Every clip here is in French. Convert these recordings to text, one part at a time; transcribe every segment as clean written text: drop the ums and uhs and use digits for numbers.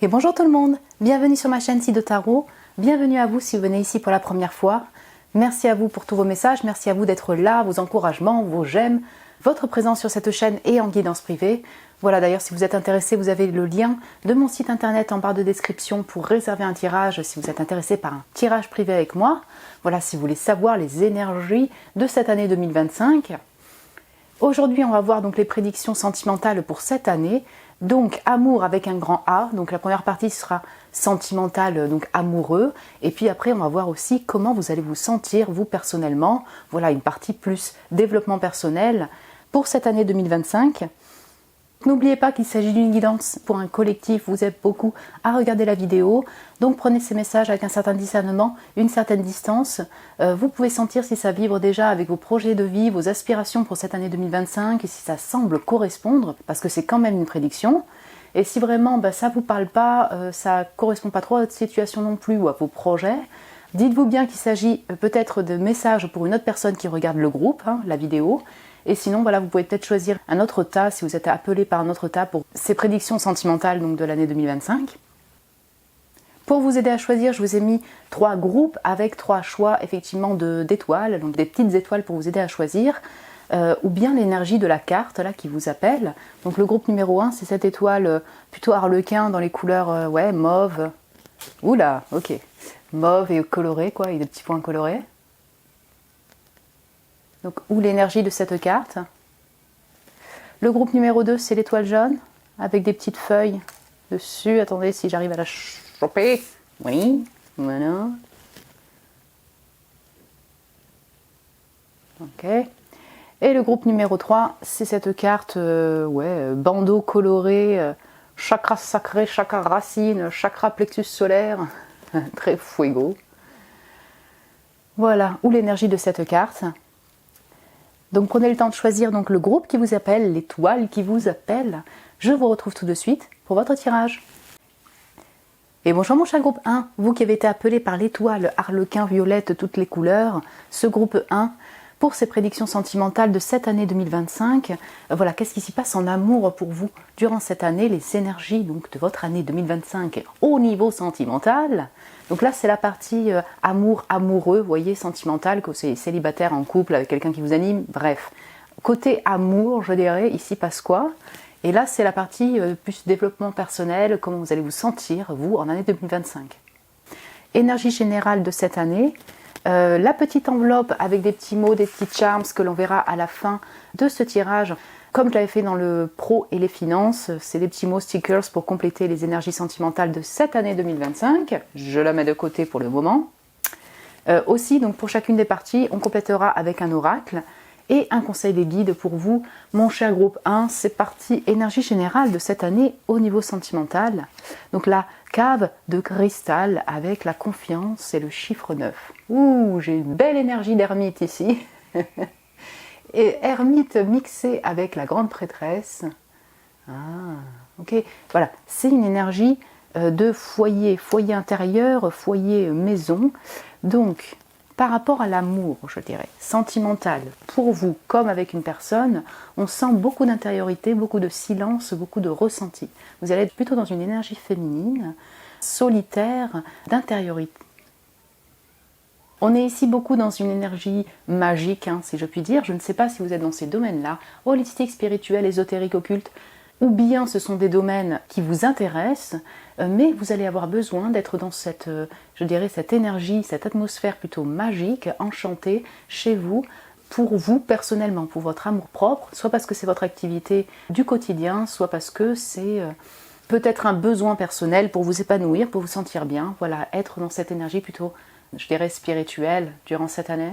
Et bonjour tout le monde, bienvenue sur ma chaîne Site de Tarot, bienvenue à vous si vous venez ici pour la première fois. Merci à vous pour tous vos messages, merci à vous d'être là, vos encouragements, vos j'aime, votre présence sur cette chaîne et en guidance privée. Voilà, d'ailleurs si vous êtes intéressé, vous avez le lien de mon site internet en barre de description pour réserver un tirage si vous êtes intéressé par un tirage privé avec moi. Voilà, si vous voulez savoir les énergies de cette année 2025. Aujourd'hui, on va voir donc les prédictions sentimentales pour cette année. Donc amour avec un grand A, donc la première partie sera sentimentale, donc amoureux, et puis après on va voir aussi comment vous allez vous sentir vous personnellement, voilà une partie plus développement personnel pour cette année 2025. N'oubliez pas qu'il s'agit d'une guidance pour un collectif, vous êtes beaucoup à regarder la vidéo, donc prenez ces messages avec un certain discernement, une certaine distance. Vous pouvez sentir si ça vibre déjà avec vos projets de vie, vos aspirations pour cette année 2025, et si ça semble correspondre, parce que c'est quand même une prédiction. Et si vraiment ça ne vous parle pas, ça ne correspond pas trop à votre situation non plus ou à vos projets, dites-vous bien qu'il s'agit peut-être de messages pour une autre personne qui regarde le groupe, la vidéo. Et sinon, voilà, vous pouvez peut-être choisir un autre tas si vous êtes appelé par un autre tas pour ces prédictions sentimentales donc de l'année 2025. Pour vous aider à choisir, je vous ai mis 3 groupes avec 3 choix effectivement d'étoiles, donc des petites étoiles pour vous aider à choisir, ou bien l'énergie de la carte là qui vous appelle. Donc le groupe numéro 1, c'est cette étoile plutôt harlequin dans les couleurs mauve. Oula, ok. Mauve et coloré quoi, il y a des petits points colorés. Donc, ou l'énergie de cette carte. Le groupe numéro 2, c'est l'étoile jaune, avec des petites feuilles dessus. Attendez si j'arrive à la choper. Oui, voilà. Ok. Et le groupe numéro 3, c'est cette carte, bandeau coloré, chakra sacré, chakra racine, chakra plexus solaire, très fuego. Voilà, ou l'énergie de cette carte. Donc prenez le temps de choisir donc le groupe qui vous appelle, l'étoile qui vous appelle. Je vous retrouve tout de suite pour votre tirage. Et bonjour mon cher groupe 1, vous qui avez été appelé par l'étoile harlequin violette toutes les couleurs, ce groupe 1, pour ces prédictions sentimentales de cette année 2025, voilà, qu'est-ce qui s'y passe en amour pour vous durant cette année, les énergies donc de votre année 2025 au niveau sentimental. Donc là, c'est la partie amour, amoureux, vous voyez, sentimental, que c'est célibataire en couple avec quelqu'un qui vous anime, bref. Côté amour, je dirais, ici passe quoi? Et là, c'est la partie plus développement personnel, comment vous allez vous sentir, vous, en année 2025. Énergie générale de cette année, la petite enveloppe avec des petits mots, des petits charms que l'on verra à la fin de ce tirage. Comme je l'avais fait dans le pro et les finances, c'est des petits mots stickers pour compléter les énergies sentimentales de cette année 2025. Je la mets de côté pour le moment. Aussi, donc pour chacune des parties, on complétera avec un oracle et un conseil des guides pour vous. Mon cher groupe 1, c'est parti énergie générale de cette année au niveau sentimental. Donc la cave de cristal avec la confiance et le chiffre 9. Ouh, j'ai une belle énergie d'ermite ici. Et ermite mixé avec la grande prêtresse. Ah, ok. Voilà, c'est une énergie de foyer, foyer intérieur, foyer maison. Donc, par rapport à l'amour, je dirais, sentimental, pour vous comme avec une personne, on sent beaucoup d'intériorité, beaucoup de silence, beaucoup de ressenti. Vous allez être plutôt dans une énergie féminine, solitaire, d'intériorité. On est ici beaucoup dans une énergie magique, si je puis dire. Je ne sais pas si vous êtes dans ces domaines-là, holistique, spirituel, ésotérique, occulte, ou bien ce sont des domaines qui vous intéressent, mais vous allez avoir besoin d'être dans cette, je dirais, cette énergie, cette atmosphère plutôt magique, enchantée, chez vous, pour vous personnellement, pour votre amour propre, soit parce que c'est votre activité du quotidien, soit parce que c'est peut-être un besoin personnel pour vous épanouir, pour vous sentir bien. Voilà, être dans cette énergie plutôt, je dirais, spirituelle durant cette année.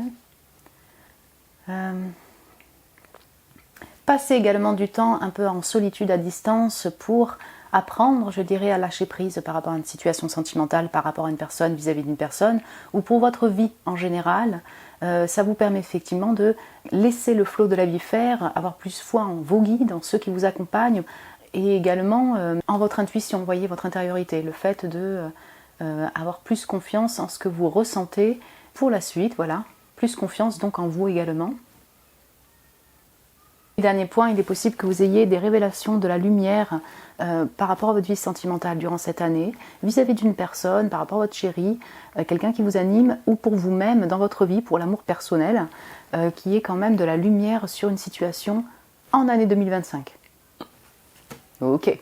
Passez également du temps un peu en solitude à distance pour apprendre, je dirais, à lâcher prise par rapport à une situation sentimentale, par rapport à une personne, vis-à-vis d'une personne, ou pour votre vie en général. Ça vous permet effectivement de laisser le flot de la vie faire, avoir plus foi en vos guides, en ceux qui vous accompagnent, et également en votre intuition, vous voyez, votre intériorité, le fait de avoir plus confiance en ce que vous ressentez pour la suite, voilà, plus confiance donc en vous également. Dernier point, il est possible que vous ayez des révélations de la lumière par rapport à votre vie sentimentale durant cette année, vis-à-vis d'une personne, par rapport à votre chéri, quelqu'un qui vous anime, ou pour vous-même dans votre vie, pour l'amour personnel, qui est quand même de la lumière sur une situation en année 2025. Ok.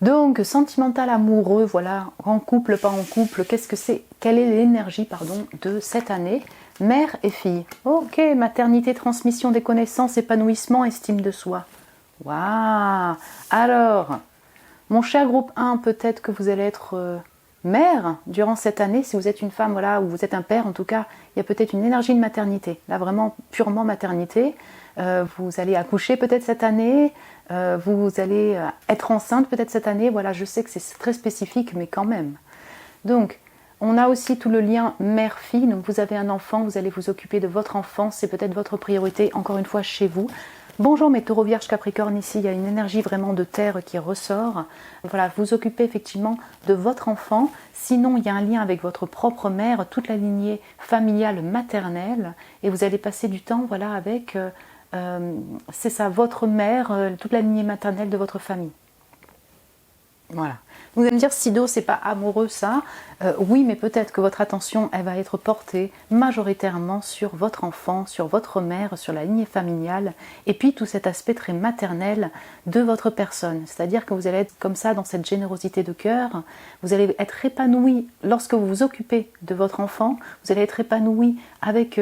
Donc, sentimental, amoureux, voilà, en couple, pas en couple, qu'est-ce que c'est? Quelle est l'énergie, pardon, de cette année? Mère et fille. Ok, maternité, transmission des connaissances, épanouissement, estime de soi. Waouh! Alors, mon cher groupe 1, peut-être que vous allez être mère durant cette année. Si vous êtes une femme, voilà, ou vous êtes un père, en tout cas, il y a peut-être une énergie de maternité. Là, vraiment, purement maternité. Vous allez accoucher peut-être cette année. Vous allez être enceinte peut-être cette année. Voilà, je sais que c'est très spécifique, mais quand même. Donc, on a aussi tout le lien mère-fille. Donc, vous avez un enfant, vous allez vous occuper de votre enfant. C'est peut-être votre priorité, encore une fois, chez vous. Bonjour mes taureaux, vierges, capricornes, ici il y a une énergie vraiment de terre qui ressort. Voilà, vous occupez effectivement de votre enfant. Sinon, il y a un lien avec votre propre mère, toute la lignée familiale maternelle. Et vous allez passer du temps voilà, avec, c'est ça, votre mère, toute la lignée maternelle de votre famille. Voilà. Vous allez me dire, Sido, c'est pas amoureux ça. Oui, mais peut-être que votre attention, elle va être portée majoritairement sur votre enfant, sur votre mère, sur la lignée familiale, et puis tout cet aspect très maternel de votre personne. C'est-à-dire que vous allez être comme ça dans cette générosité de cœur, vous allez être épanoui lorsque vous vous occupez de votre enfant, vous allez être épanoui avec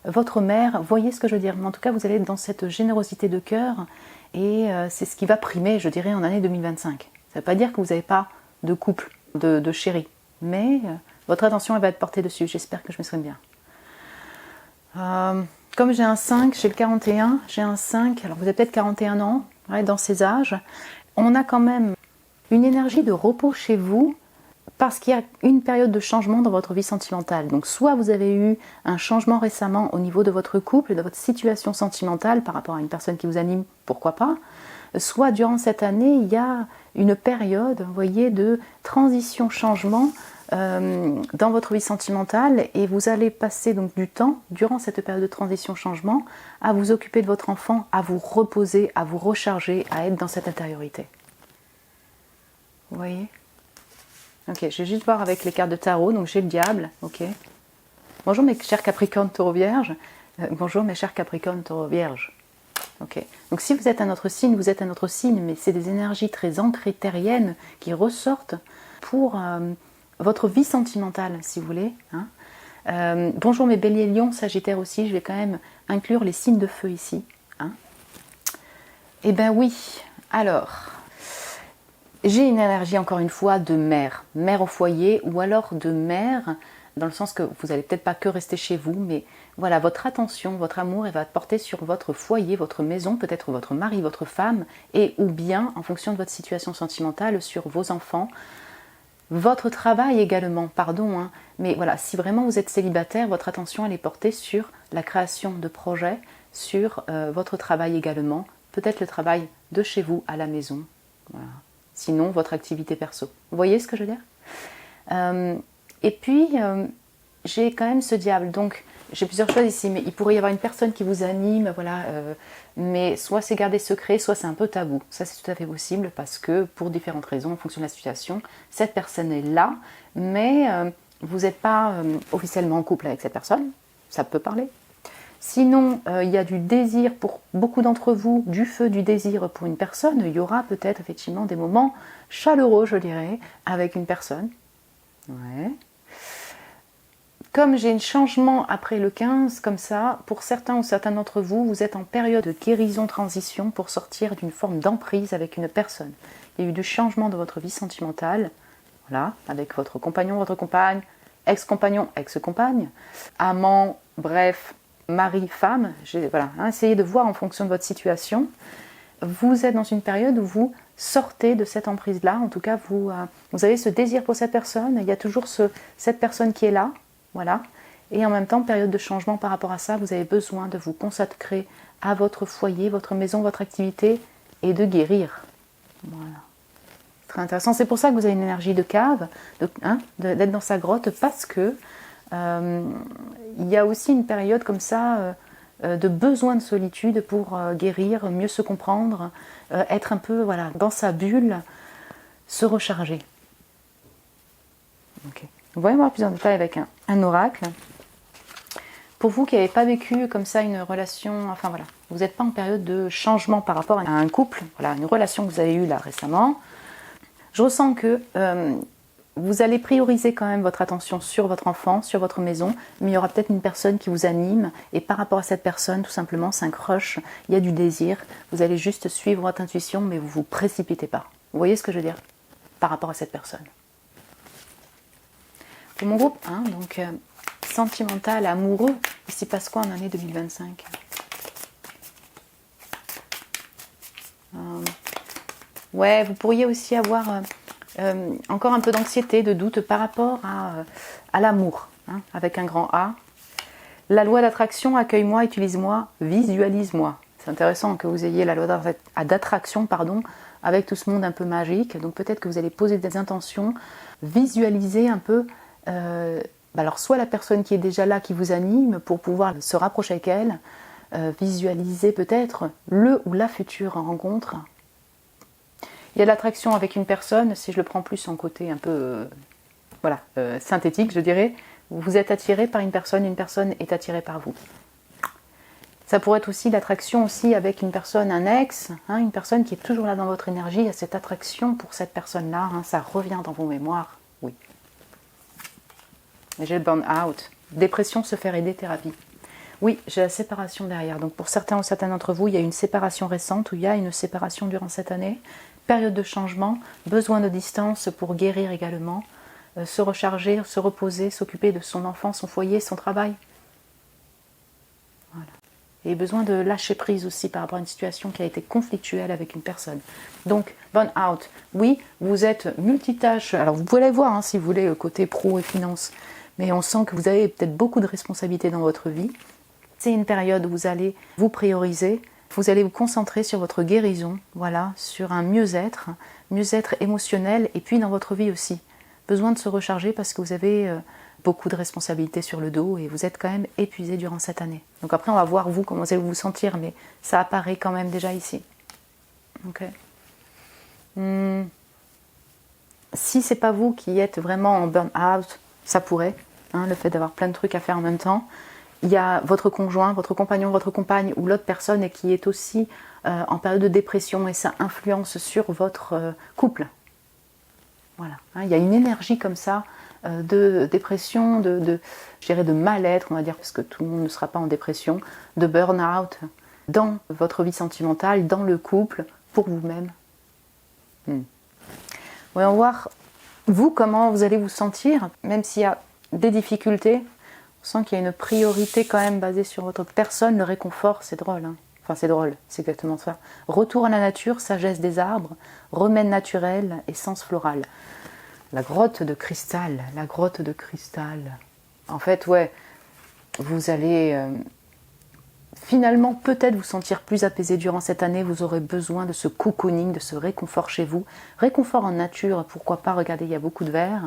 votre mère, voyez ce que je veux dire, mais en tout cas vous allez être dans cette générosité de cœur, et c'est ce qui va primer, je dirais, en année 2025. Ça ne veut pas dire que vous n'avez pas de couple, de chéri, mais votre attention elle va être portée dessus. J'espère que je m'exprime bien. Comme j'ai un 5, j'ai le 41, j'ai un 5, alors vous avez peut-être 41 ans, ouais, dans ces âges, on a quand même une énergie de repos chez vous parce qu'il y a une période de changement dans votre vie sentimentale. Donc soit vous avez eu un changement récemment au niveau de votre couple, de votre situation sentimentale par rapport à une personne qui vous anime, pourquoi pas, soit durant cette année, il y a une période, vous voyez, de transition-changement dans votre vie sentimentale et vous allez passer donc du temps, durant cette période de transition-changement, à vous occuper de votre enfant, à vous reposer, à vous recharger, à être dans cette intériorité. Vous voyez? Ok, je vais juste voir avec les cartes de tarot, donc j'ai le diable, ok. Bonjour mes chers Capricornes, Taureau, Vierge. Bonjour mes chers Capricornes, Taureau, Vierge. Okay. Donc si vous êtes un autre signe, vous êtes un autre signe, mais c'est des énergies très ancrées terriennes qui ressortent pour votre vie sentimentale, si vous voulez. Hein. Bonjour mes béliers, lions, sagittaires aussi, je vais quand même inclure les signes de feu ici. Hein. Eh bien oui, alors, j'ai une énergie encore une fois de mère, mère au foyer ou alors de mère, dans le sens que vous n'allez peut-être pas que rester chez vous, mais voilà, votre attention, votre amour, elle va porter sur votre foyer, votre maison, peut-être votre mari, votre femme, et ou bien, en fonction de votre situation sentimentale, sur vos enfants, votre travail également, pardon, hein, mais voilà, si vraiment vous êtes célibataire, votre attention, elle est portée sur la création de projets, sur votre travail également, peut-être le travail de chez vous à la maison, voilà. Sinon votre activité perso. Vous voyez ce que je veux dire? Et puis, j'ai quand même ce diable, donc j'ai plusieurs choses ici, mais il pourrait y avoir une personne qui vous anime, voilà, mais soit c'est gardé secret, soit c'est un peu tabou. Ça, c'est tout à fait possible parce que, pour différentes raisons, en fonction de la situation, cette personne est là, mais vous n'êtes pas officiellement en couple avec cette personne, ça peut parler. Sinon, il y a du désir pour beaucoup d'entre vous, du feu, du désir pour une personne. Il y aura peut-être effectivement des moments chaleureux, je dirais, avec une personne. Ouais. Comme j'ai un changement après le 15, comme ça, pour certains ou certains d'entre vous, vous êtes en période de guérison-transition pour sortir d'une forme d'emprise avec une personne. Il y a eu du changement de votre vie sentimentale, voilà, avec votre compagnon, votre compagne, ex-compagnon, ex-compagne, amant, bref, mari, femme, voilà, hein, essayez de voir en fonction de votre situation. Vous êtes dans une période où vous sortez de cette emprise-là, en tout cas vous avez ce désir pour cette personne, il y a toujours cette personne qui est là, voilà, et en même temps, période de changement par rapport à ça, vous avez besoin de vous consacrer à votre foyer, votre maison, votre activité, et de guérir. Voilà. Très intéressant, c'est pour ça que vous avez une énergie de cave, d'être dans sa grotte, parce que il y a aussi une période comme ça de besoin de solitude pour guérir, mieux se comprendre, être un peu voilà, dans sa bulle, se recharger. Okay. Vous voyez voir plus en détail avec un oracle. Pour vous qui n'avez pas vécu comme ça une relation, enfin voilà, vous n'êtes pas en période de changement par rapport à un couple, voilà, une relation que vous avez eue là récemment, je ressens que vous allez prioriser quand même votre attention sur votre enfant, sur votre maison, mais il y aura peut-être une personne qui vous anime, et par rapport à cette personne, tout simplement, c'est un crush, il y a du désir, vous allez juste suivre votre intuition, mais vous ne vous précipitez pas. Vous voyez ce que je veux dire par rapport à cette personne? Pour mon groupe 1, donc sentimental, amoureux, il s'y passe quoi en année 2025? Ouais, vous pourriez aussi avoir encore un peu d'anxiété, de doute par rapport à l'amour, hein, avec un grand A. La loi d'attraction, accueille-moi, utilise-moi, visualise-moi. C'est intéressant que vous ayez la loi d'attraction, avec tout ce monde un peu magique. Donc peut-être que vous allez poser des intentions, visualiser un peu, alors soit la personne qui est déjà là, qui vous anime, pour pouvoir se rapprocher avec elle, visualiser peut-être le ou la future rencontre. Il y a l'attraction avec une personne, si je le prends plus en côté un peu synthétique, je dirais, vous êtes attiré par une personne est attirée par vous. Ça pourrait être aussi l'attraction aussi avec une personne, un ex, hein, une personne qui est toujours là dans votre énergie, il y a cette attraction pour cette personne-là, hein, ça revient dans vos mémoires, oui. J'ai le burn-out, dépression, se faire aider, thérapie. Oui, j'ai la séparation derrière, donc pour certains ou certaines d'entre vous, il y a une séparation récente ou il y a une séparation durant cette année. Période de changement, besoin de distance pour guérir également, se recharger, se reposer, s'occuper de son enfant, son foyer, son travail. Voilà. Et besoin de lâcher prise aussi par rapport à une situation qui a été conflictuelle avec une personne. Donc, burn-out, oui, vous êtes multitâche. Alors vous pouvez aller voir hein, si vous voulez côté pro et finance, mais on sent que vous avez peut-être beaucoup de responsabilités dans votre vie. C'est une période où vous allez vous prioriser. Vous allez vous concentrer sur votre guérison, voilà, sur un mieux-être émotionnel et puis dans votre vie aussi. Besoin de se recharger parce que vous avez beaucoup de responsabilités sur le dos et vous êtes quand même épuisé durant cette année. Donc après on va voir vous comment vous allez vous sentir, mais ça apparaît quand même déjà ici. Ok. Si c'est pas vous qui êtes vraiment en burn-out, ça pourrait, hein, le fait d'avoir plein de trucs à faire en même temps. Il y a votre conjoint, votre compagnon, votre compagne ou l'autre personne qui est aussi en période de dépression et ça influence sur votre couple. Voilà, hein, il y a une énergie comme ça de dépression, je dirais de mal-être, on va dire, parce que tout le monde ne sera pas en dépression, de burn-out dans votre vie sentimentale, dans le couple, pour vous-même. Voyons voir, vous, comment vous allez vous sentir, même s'il y a des difficultés. On sent qu'il y a une priorité quand même basée sur votre personne, le réconfort, c'est drôle. Hein. Enfin, c'est drôle, c'est exactement ça. Retour à la nature, sagesse des arbres, remède naturel, essence florale. La grotte de cristal, la grotte de cristal. En fait, ouais, vous allez finalement peut-être vous sentir plus apaisé durant cette année. Vous aurez besoin de ce cocooning, de ce réconfort chez vous. Réconfort en nature, pourquoi pas, regardez, il y a beaucoup de verre.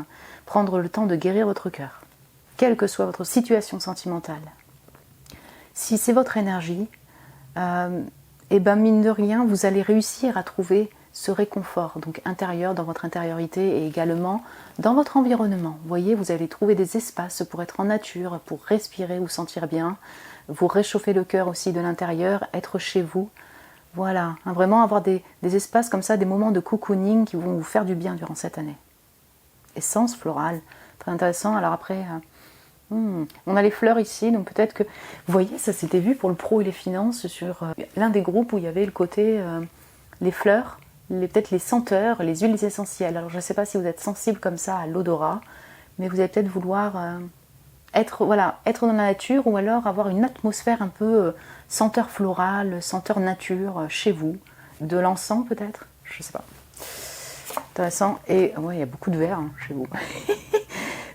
Prendre le temps de guérir votre cœur. Quelle que soit votre situation sentimentale. Si c'est votre énergie, et ben mine de rien, vous allez réussir à trouver ce réconfort, donc intérieur, dans votre intériorité et également dans votre environnement. Vous voyez, vous allez trouver des espaces pour être en nature, pour respirer, vous sentir bien, vous réchauffer le cœur aussi de l'intérieur, être chez vous. Voilà, hein, vraiment avoir des espaces comme ça, des moments de cocooning qui vont vous faire du bien durant cette année. Essence florale, très intéressant. Alors après... on a les fleurs ici, donc peut-être que... Vous voyez, ça s'était vu pour le pro et les finances sur l'un des groupes où il y avait le côté les fleurs, peut-être les senteurs, les huiles essentielles. Alors je ne sais pas si vous êtes sensible comme ça à l'odorat, mais vous allez peut-être vouloir être dans la nature ou alors avoir une atmosphère un peu senteur florale, senteur nature chez vous. De l'encens peut-être, je ne sais pas. Intéressant. Et ouais, il y a beaucoup de verre hein, chez vous.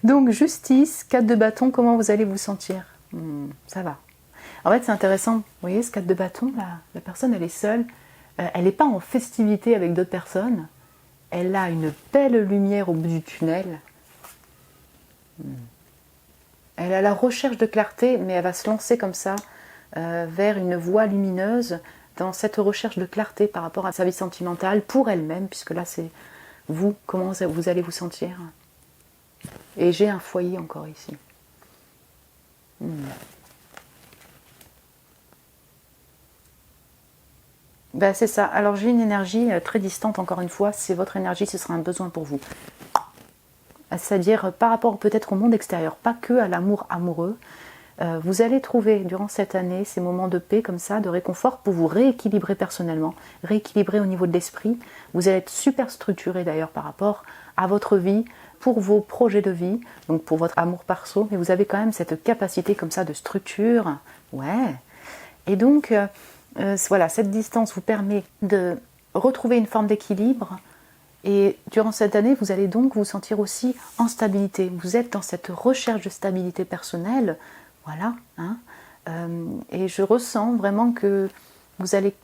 Donc, justice, 4 de bâton, comment vous allez vous sentir? Ça va. En fait, c'est intéressant. Vous voyez, ce 4 de bâton, la personne, elle est seule. Elle n'est pas en festivité avec d'autres personnes. Elle a une belle lumière au bout du tunnel. Elle est à la recherche de clarté, mais elle va se lancer comme ça vers une voie lumineuse dans cette recherche de clarté par rapport à sa vie sentimentale pour elle-même, puisque là c'est vous, comment vous allez vous sentir. Et j'ai un foyer encore ici. Ben, c'est ça. Alors j'ai une énergie très distante, encore une fois, c'est votre énergie, ce sera un besoin pour vous. C'est-à-dire par rapport peut-être au monde extérieur, pas que à l'amour amoureux. Vous allez trouver durant cette année ces moments de paix comme ça, de réconfort pour vous rééquilibrer personnellement, rééquilibrer au niveau de l'esprit. Vous allez être super structuré d'ailleurs par rapport à votre vie, pour vos projets de vie, donc pour votre amour perso, mais vous avez quand même cette capacité comme ça de structure. Ouais. Et donc, voilà, cette distance vous permet de retrouver une forme d'équilibre. Et durant cette année, vous allez donc vous sentir aussi en stabilité. Vous êtes dans cette recherche de stabilité personnelle. Voilà. Hein. Et je ressens vraiment que vous allez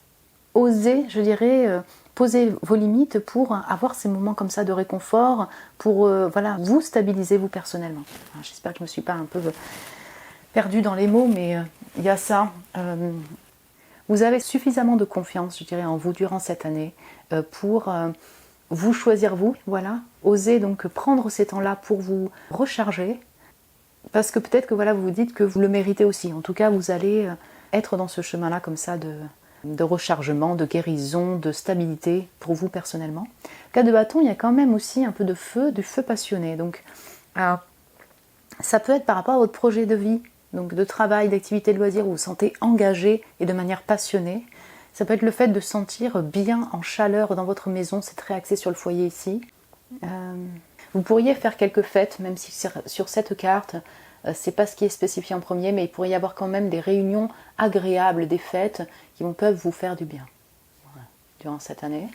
oser, je dirais, poser vos limites pour avoir ces moments comme ça de réconfort, pour voilà, vous stabiliser vous personnellement. J'espère que je ne me suis pas un peu perdue dans les mots, mais il y a ça. Vous avez suffisamment de confiance, je dirais, en vous durant cette année pour vous choisir vous, voilà. Osez donc prendre ces temps-là pour vous recharger, parce que peut-être que voilà, vous vous dites que vous le méritez aussi. En tout cas, vous allez être dans ce chemin-là comme ça de rechargement, de guérison, de stabilité pour vous personnellement. Cas de bâton, il y a quand même aussi un peu de feu, du feu passionné. Donc, ça peut être par rapport à votre projet de vie, donc de travail, d'activité, de loisir, où vous vous sentez engagé et de manière passionnée. Ça peut être le fait de sentir bien en chaleur dans votre maison, c'est très axé sur le foyer ici. Vous pourriez faire quelques fêtes, même si sur cette carte, c'est pas ce qui est spécifié en premier, mais il pourrait y avoir quand même des réunions agréables, des fêtes qui peuvent vous faire du bien. Voilà. Durant cette année.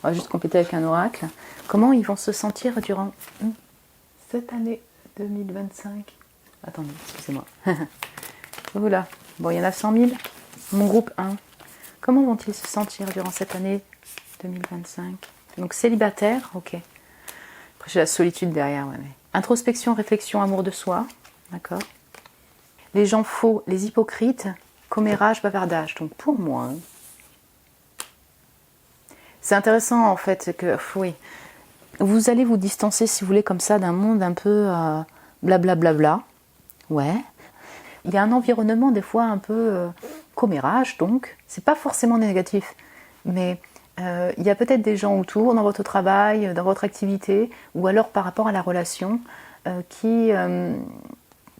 On va juste compléter avec un oracle. Comment ils vont se sentir durant cette année 2025 ? Attendez, excusez-moi. Voilà. Bon, il y en a 100 000. Mon groupe 1. Comment vont-ils se sentir durant cette année 2025 ? Donc célibataire, ok. Après j'ai la solitude derrière, ouais, mais... Introspection, réflexion, amour de soi, d'accord. Les gens faux, les hypocrites, commérage, bavardage. Donc pour moi, c'est intéressant en fait que, oui, vous allez vous distancer si vous voulez comme ça d'un monde un peu blablabla, ouais. Il y a un environnement des fois un peu commérage, donc c'est pas forcément négatif, mais il y a peut-être des gens autour dans votre travail, dans votre activité, ou alors par rapport à la relation, qui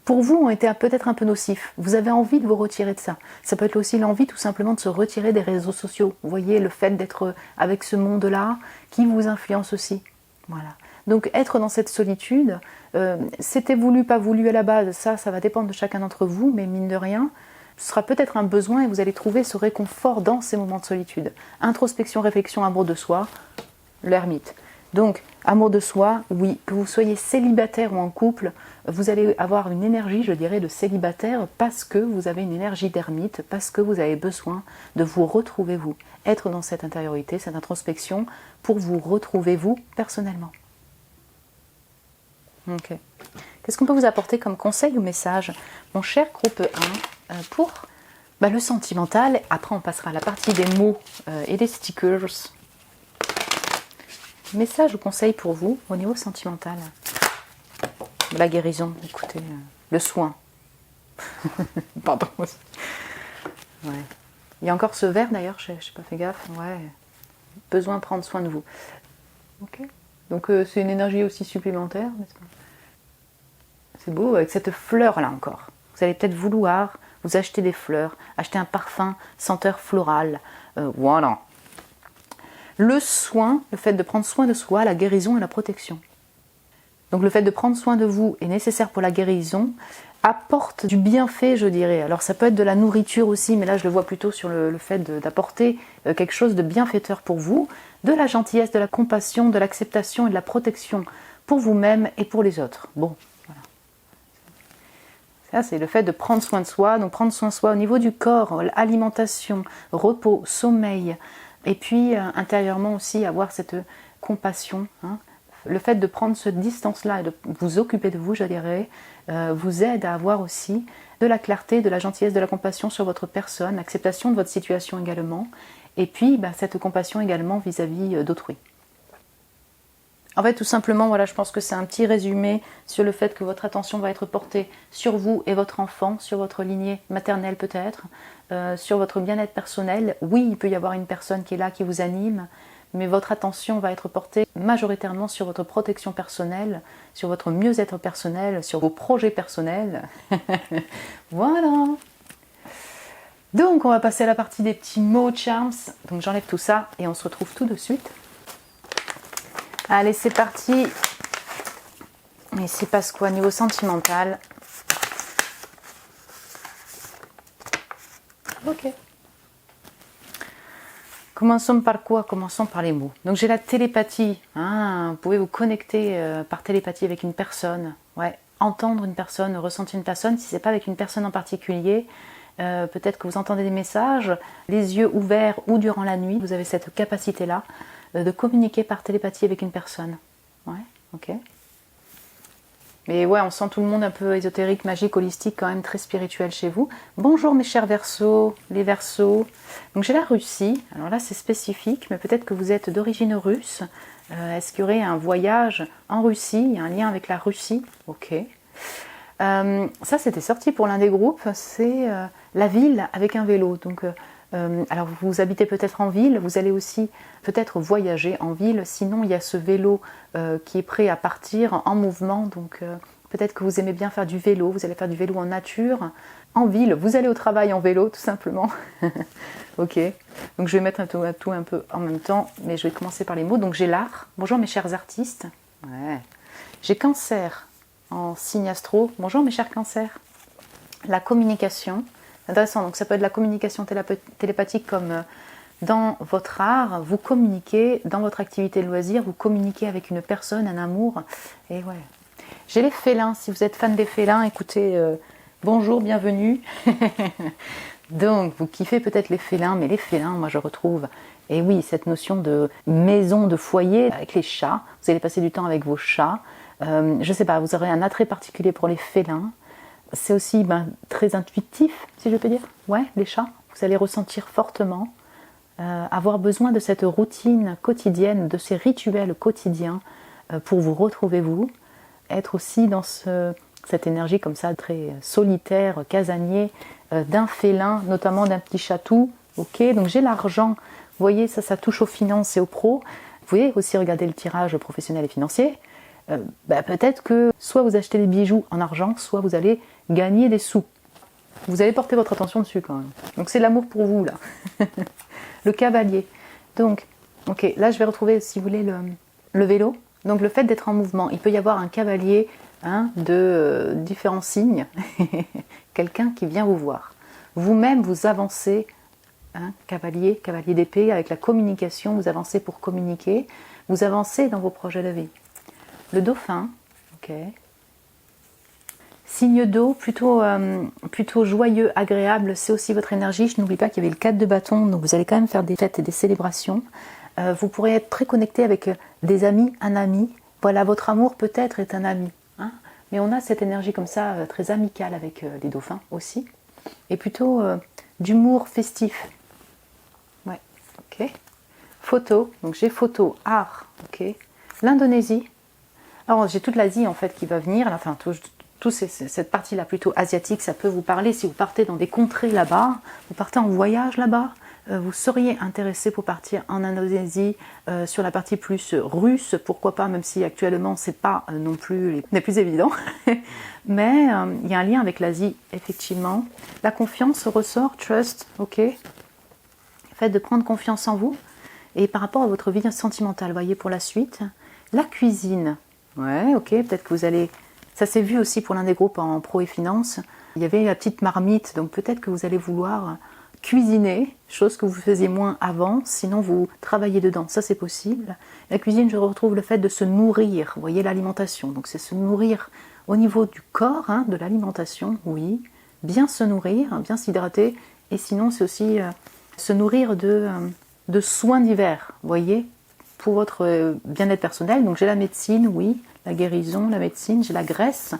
pour vous ont été peut-être un peu nocifs. Vous avez envie de vous retirer de ça. Ça peut être aussi l'envie tout simplement de se retirer des réseaux sociaux. Vous voyez, le fait d'être avec ce monde-là qui vous influence aussi. Voilà. Donc être dans cette solitude, c'était voulu, pas voulu à la base, ça va dépendre de chacun d'entre vous, mais mine de rien, ce sera peut-être un besoin et vous allez trouver ce réconfort dans ces moments de solitude. Introspection, réflexion, amour de soi, l'ermite. Donc, amour de soi, oui, que vous soyez célibataire ou en couple, vous allez avoir une énergie, je dirais, de célibataire parce que vous avez une énergie d'ermite, parce que vous avez besoin de vous retrouver vous, être dans cette intériorité, cette introspection, pour vous retrouver vous personnellement. Ok. Qu'est-ce qu'on peut vous apporter comme conseil ou message, mon cher groupe 1, pour le sentimental. Après, on passera à la partie des mots et des stickers. Message ou conseil pour vous au niveau sentimental. La guérison, écoutez, le soin. Pardon. Ouais. Il y a encore ce verre d'ailleurs, je n'ai pas fait gaffe. Ouais. Besoin de prendre soin de vous. Ok. Donc c'est une énergie aussi supplémentaire, n'est-ce pas ? C'est beau, avec cette fleur-là encore. Vous allez peut-être vouloir vous acheter des fleurs, acheter un parfum senteur florale. Voilà. Le soin, le fait de prendre soin de soi, la guérison et la protection. Donc le fait de prendre soin de vous est nécessaire pour la guérison, apporte du bienfait, je dirais. Alors ça peut être de la nourriture aussi, mais là je le vois plutôt sur le fait d'apporter quelque chose de bienfaiteur pour vous, de la gentillesse, de la compassion, de l'acceptation et de la protection pour vous-même et pour les autres. Bon. Ça, c'est le fait de prendre soin de soi. Donc prendre soin de soi au niveau du corps, alimentation, repos, sommeil. Et puis intérieurement aussi avoir cette compassion. Hein. Le fait de prendre cette distance-là et de vous occuper de vous, je dirais, vous aide à avoir aussi de la clarté, de la gentillesse, de la compassion sur votre personne, acceptation de votre situation également, et puis cette compassion également vis-à-vis d'autrui. En fait, tout simplement, voilà, je pense que c'est un petit résumé sur le fait que votre attention va être portée sur vous et votre enfant, sur votre lignée maternelle peut-être, sur votre bien-être personnel. Oui, il peut y avoir une personne qui est là, qui vous anime, mais votre attention va être portée majoritairement sur votre protection personnelle, sur votre mieux-être personnel, sur vos projets personnels. Voilà. Donc, on va passer à la partie des petits mots charms. Donc, j'enlève tout ça et on se retrouve tout de suite. Allez, c'est parti. Et il se passe quoi niveau sentimental? Ok. Commençons par quoi? Commençons par les mots. Donc j'ai la télépathie. Vous pouvez vous connecter par télépathie avec une personne. Ouais, entendre une personne, ressentir une personne. Si ce n'est pas avec une personne en particulier, peut-être que vous entendez des messages, les yeux ouverts ou durant la nuit. Vous avez cette capacité-là de communiquer par télépathie avec une personne. Ouais, ok. Mais ouais, on sent tout le monde un peu ésotérique, magique, holistique, quand même très spirituel chez vous. Bonjour mes chers Verseaux, les Verseaux. Donc j'ai la Russie. Alors là c'est spécifique, mais peut-être que vous êtes d'origine russe. Est-ce qu'il y aurait un voyage en Russie? Il y a un lien avec la Russie? Ok. Ça c'était sorti pour l'un des groupes. C'est la ville avec un vélo. Donc alors vous habitez peut-être en ville, vous allez aussi peut-être voyager en ville, sinon il y a ce vélo qui est prêt à partir en mouvement, donc peut-être que vous aimez bien faire du vélo, vous allez faire du vélo en nature, en ville, vous allez au travail en vélo tout simplement. Ok, donc je vais mettre tout un peu en même temps, mais je vais commencer par les mots. Donc j'ai l'art, bonjour mes chers artistes. Ouais. J'ai cancer en signe astro, bonjour mes chers cancers. La communication. Intéressant, donc ça peut être la communication télépathique comme dans votre art, vous communiquez dans votre activité de loisir, vous communiquez avec une personne, un amour, et ouais. J'ai les félins, si vous êtes fan des félins, écoutez, bonjour, bienvenue. Donc, vous kiffez peut-être les félins, mais les félins, moi je retrouve, et oui, cette notion de maison, de foyer avec les chats, vous allez passer du temps avec vos chats, je sais pas, vous aurez un attrait particulier pour les félins. C'est aussi très intuitif, si je peux dire. Ouais, les chats, vous allez ressentir fortement, avoir besoin de cette routine quotidienne, de ces rituels quotidiens pour vous retrouver vous, être aussi dans cette énergie comme ça, très solitaire, casanier, d'un félin, notamment d'un petit chatou. Ok, donc j'ai l'argent, vous voyez, ça touche aux finances et aux pros. Vous pouvez aussi regarder le tirage professionnel et financier. Peut-être que soit vous achetez des bijoux en argent, soit vous allez gagner des sous. Vous allez porter votre attention dessus quand même. Donc c'est l'amour pour vous là. Le cavalier. Donc, ok, là je vais retrouver, si vous voulez, le vélo. Donc le fait d'être en mouvement. Il peut y avoir un cavalier de différents signes. Quelqu'un qui vient vous voir. Vous-même vous avancez, cavalier d'épée, avec la communication, vous avancez pour communiquer. Vous avancez dans vos projets de vie. Le dauphin, ok. Signe d'eau, plutôt joyeux, agréable, c'est aussi votre énergie. Je n'oublie pas qu'il y avait le 4 de bâton, donc vous allez quand même faire des fêtes et des célébrations. Vous pourrez être très connecté avec des amis, un ami. Voilà, votre amour peut-être est un ami. Mais on a cette énergie comme ça, très amicale avec les dauphins aussi. Et plutôt d'humour festif. Ouais, ok. Photo, donc j'ai photo, art, ok. L'Indonésie. Alors j'ai toute l'Asie en fait qui va venir, enfin cette partie-là plutôt asiatique, ça peut vous parler si vous partez dans des contrées là-bas, vous partez en voyage là-bas, vous seriez intéressé pour partir en Indonésie sur la partie plus russe, pourquoi pas, même si actuellement c'est pas non plus les plus évidents, mais il y a un lien avec l'Asie effectivement. La confiance ressort, trust, ok, le fait de prendre confiance en vous et par rapport à votre vie sentimentale, voyez pour la suite, la cuisine. Ouais, ok, peut-être que vous allez... Ça s'est vu aussi pour l'un des groupes en pro et finance. Il y avait la petite marmite, donc peut-être que vous allez vouloir cuisiner, chose que vous faisiez moins avant, sinon vous travaillez dedans, ça c'est possible. La cuisine, je retrouve le fait de se nourrir, vous voyez l'alimentation, donc c'est se nourrir au niveau du corps, de l'alimentation, oui, bien se nourrir, bien s'hydrater, et sinon c'est aussi se nourrir de soins divers, vous voyez, pour votre bien-être personnel. Donc j'ai la médecine, oui, la guérison, la médecine, j'ai la graisse,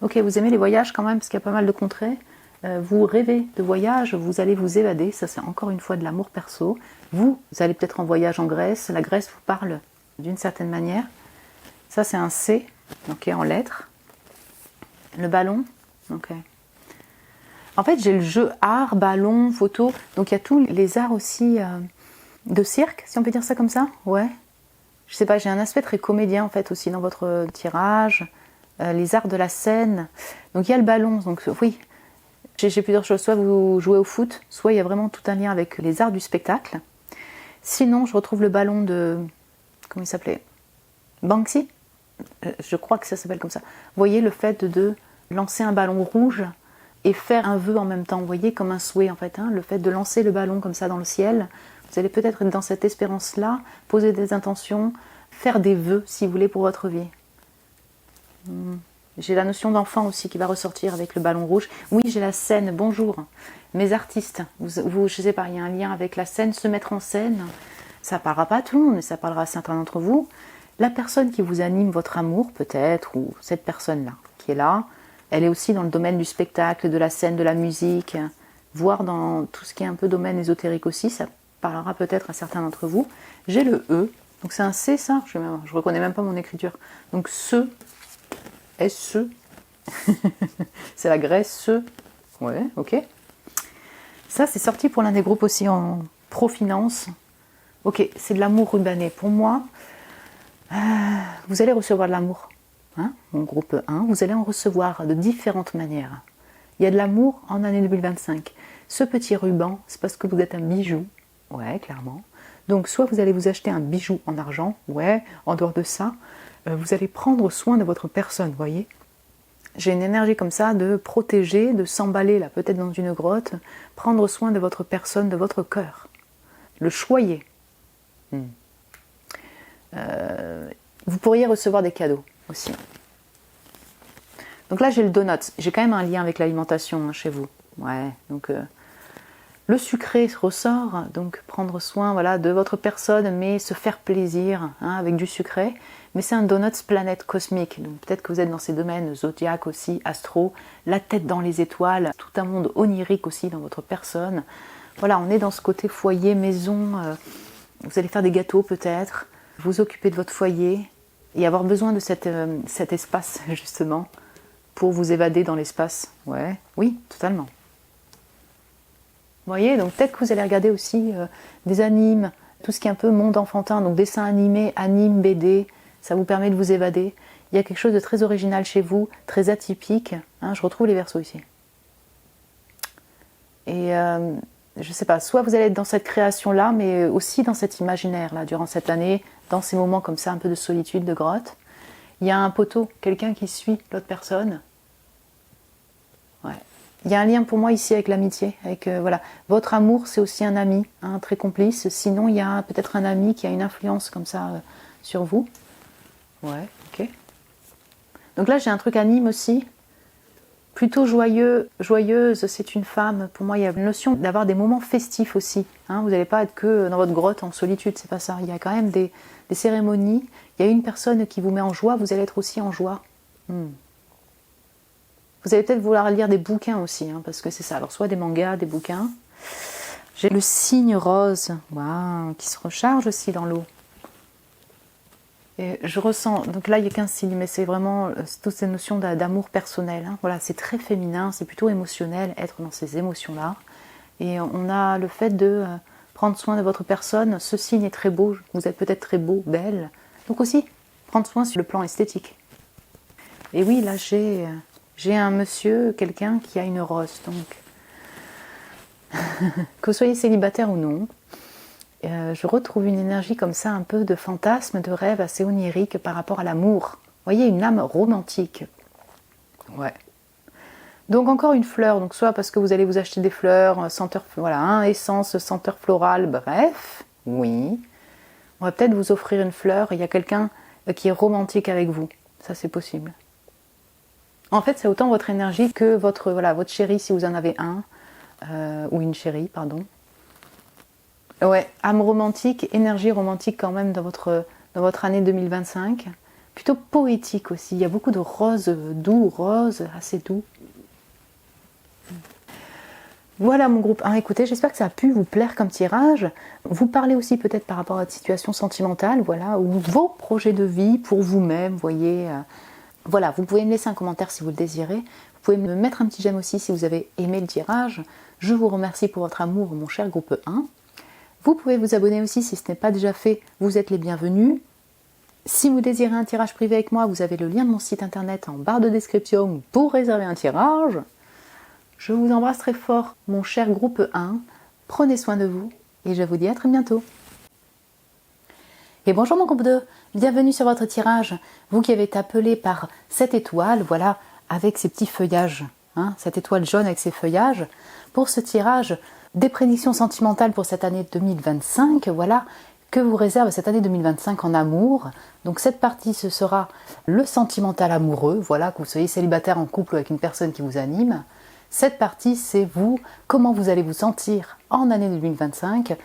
Ok, vous aimez les voyages quand même, parce qu'il y a pas mal de contrées. Vous rêvez de voyage, vous allez vous évader, ça c'est encore une fois de l'amour perso. Vous allez peut-être en voyage en Grèce, la Grèce vous parle d'une certaine manière. Ça c'est un C, ok, en lettres. Le ballon, ok. En fait j'ai le jeu art, ballon, photo, donc il y a tous les arts aussi de cirque, si on peut dire ça comme ça, ouais. Je sais pas, j'ai un aspect très comédien en fait aussi dans votre tirage. Les arts de la scène, donc il y a le ballon, donc oui. J'ai plusieurs choses, soit vous jouez au foot, soit il y a vraiment tout un lien avec les arts du spectacle. Sinon, je retrouve le ballon de... Comment il s'appelait? Banksy? Je crois que ça s'appelle comme ça. Vous voyez le fait de lancer un ballon rouge et faire un vœu en même temps. Vous voyez, comme un souhait en fait. Hein, le fait de lancer le ballon comme ça dans le ciel. Vous allez peut-être être dans cette espérance-là, poser des intentions, faire des vœux si vous voulez pour votre vie. J'ai la notion d'enfant aussi qui va ressortir avec le ballon rouge. Oui, j'ai la scène, bonjour. Mes artistes, je sais pas, il y a un lien avec la scène, se mettre en scène. Ça parlera pas à tout le monde, mais ça parlera à certains d'entre vous. La personne qui vous anime votre amour, peut-être, ou cette personne-là qui est là, elle est aussi dans le domaine du spectacle, de la scène, de la musique, voire dans tout ce qui est un peu domaine ésotérique aussi, ça parlera peut-être à certains d'entre vous. J'ai le E, donc c'est un C ça, je reconnais même pas mon écriture. Donc ce... SE, c'est la Grèce, ouais, ok. Ça, c'est sorti pour l'un des groupes aussi en pro-finance. Ok, c'est de l'amour rubané. Pour moi, vous allez recevoir de l'amour. Hein, mon groupe 1, vous allez en recevoir de différentes manières. Il y a de l'amour en année 2025. Ce petit ruban, c'est parce que vous êtes un bijou. Ouais, clairement. Donc, soit vous allez vous acheter un bijou en argent, ouais, en dehors de ça, vous allez prendre soin de votre personne, vous voyez. J'ai une énergie comme ça de protéger, de s'emballer là, peut-être dans une grotte, prendre soin de votre personne, de votre cœur. Le choyer. Vous pourriez recevoir des cadeaux aussi. Donc là, j'ai le donut. J'ai quand même un lien avec l'alimentation hein, chez vous. Ouais, donc le sucré ressort, donc prendre soin voilà, de votre personne, mais se faire plaisir hein, avec du sucré. Mais c'est un donut planète cosmique, donc peut-être que vous êtes dans ces domaines zodiaque aussi, astro, la tête dans les étoiles, tout un monde onirique aussi dans votre personne. Voilà, on est dans ce côté foyer, maison, vous allez faire des gâteaux peut-être, vous occuper de votre foyer et avoir besoin de cet espace justement pour vous évader dans l'espace. Ouais, oui, totalement. Vous voyez, donc peut-être que vous allez regarder aussi des animes, tout ce qui est un peu monde enfantin, donc dessins animés, animes, BD, ça vous permet de vous évader. Il y a quelque chose de très original chez vous, très atypique. Hein, je retrouve les Verseaux ici. Et je ne sais pas, soit vous allez être dans cette création-là, mais aussi dans cet imaginaire-là, durant cette année, dans ces moments comme ça, un peu de solitude, de grotte. Il y a un poteau, quelqu'un qui suit l'autre personne. Ouais. Il y a un lien pour moi ici avec l'amitié, avec voilà, votre amour c'est aussi un ami, hein, très complice. Sinon il y a peut-être un ami qui a une influence comme ça sur vous. Ouais, ok. Donc là j'ai un truc anime aussi, plutôt joyeux, joyeuse. C'est une femme. Pour moi il y a une notion d'avoir des moments festifs aussi. Hein. Vous n'allez pas être que dans votre grotte en solitude, c'est pas ça. Il y a quand même des cérémonies. Il y a une personne qui vous met en joie, vous allez être aussi en joie. Vous allez peut-être vouloir lire des bouquins aussi, hein, parce que c'est ça. Alors, soit des mangas, des bouquins. J'ai le cygne rose, wow, qui se recharge aussi dans l'eau. Et je ressens, donc là, il n'y a qu'un signe, mais c'est vraiment toute cette notion d'amour personnel. Hein. Voilà, c'est très féminin, c'est plutôt émotionnel, être dans ces émotions-là. Et on a le fait de prendre soin de votre personne. Ce signe est très beau, vous êtes peut-être très beau, belle. Donc aussi, prendre soin sur le plan esthétique. Et oui, là, j'ai un monsieur, quelqu'un qui a une rose, donc que vous soyez célibataire ou non, je retrouve une énergie comme ça, un peu de fantasme, de rêve assez onirique par rapport à l'amour. Vous voyez, une âme romantique. Ouais. Donc encore une fleur, donc soit parce que vous allez vous acheter des fleurs, senteur, voilà, hein, essence, senteur florale, bref, oui. On va peut-être vous offrir une fleur, il y a quelqu'un qui est romantique avec vous, ça c'est possible. En fait, c'est autant votre énergie que votre chéri, si vous en avez un, ou une chérie, pardon. Ouais, âme romantique, énergie romantique quand même dans votre année 2025. plutôt poétique aussi. Il y a beaucoup de roses doux, roses assez doux. Voilà mon groupe 1, écoutez, j'espère que ça a pu vous plaire comme tirage. Vous parlez aussi peut-être par rapport à votre situation sentimentale, voilà, ou vos projets de vie pour vous-même, voyez. Voilà, vous pouvez me laisser un commentaire si vous le désirez. Vous pouvez me mettre un petit j'aime aussi si vous avez aimé le tirage. Je vous remercie pour votre amour, mon cher groupe 1. Vous pouvez vous abonner aussi si ce n'est pas déjà fait, vous êtes les bienvenus. Si vous désirez un tirage privé avec moi, vous avez le lien de mon site internet en barre de description pour réserver un tirage. Je vous embrasse très fort, mon cher groupe 1. Prenez soin de vous et je vous dis à très bientôt. Et bonjour mon groupe 2, bienvenue sur votre tirage. Vous qui avez été appelé par cette étoile, voilà, avec ses petits feuillages, cette étoile jaune avec ses feuillages. Pour ce tirage, des prédictions sentimentales pour cette année 2025, voilà, que vous réserve cette année 2025 en amour. Donc cette partie, ce sera le sentimental amoureux, voilà, que vous soyez célibataire, en couple ou avec une personne qui vous anime. Cette partie, c'est vous, comment vous allez vous sentir en année 2025.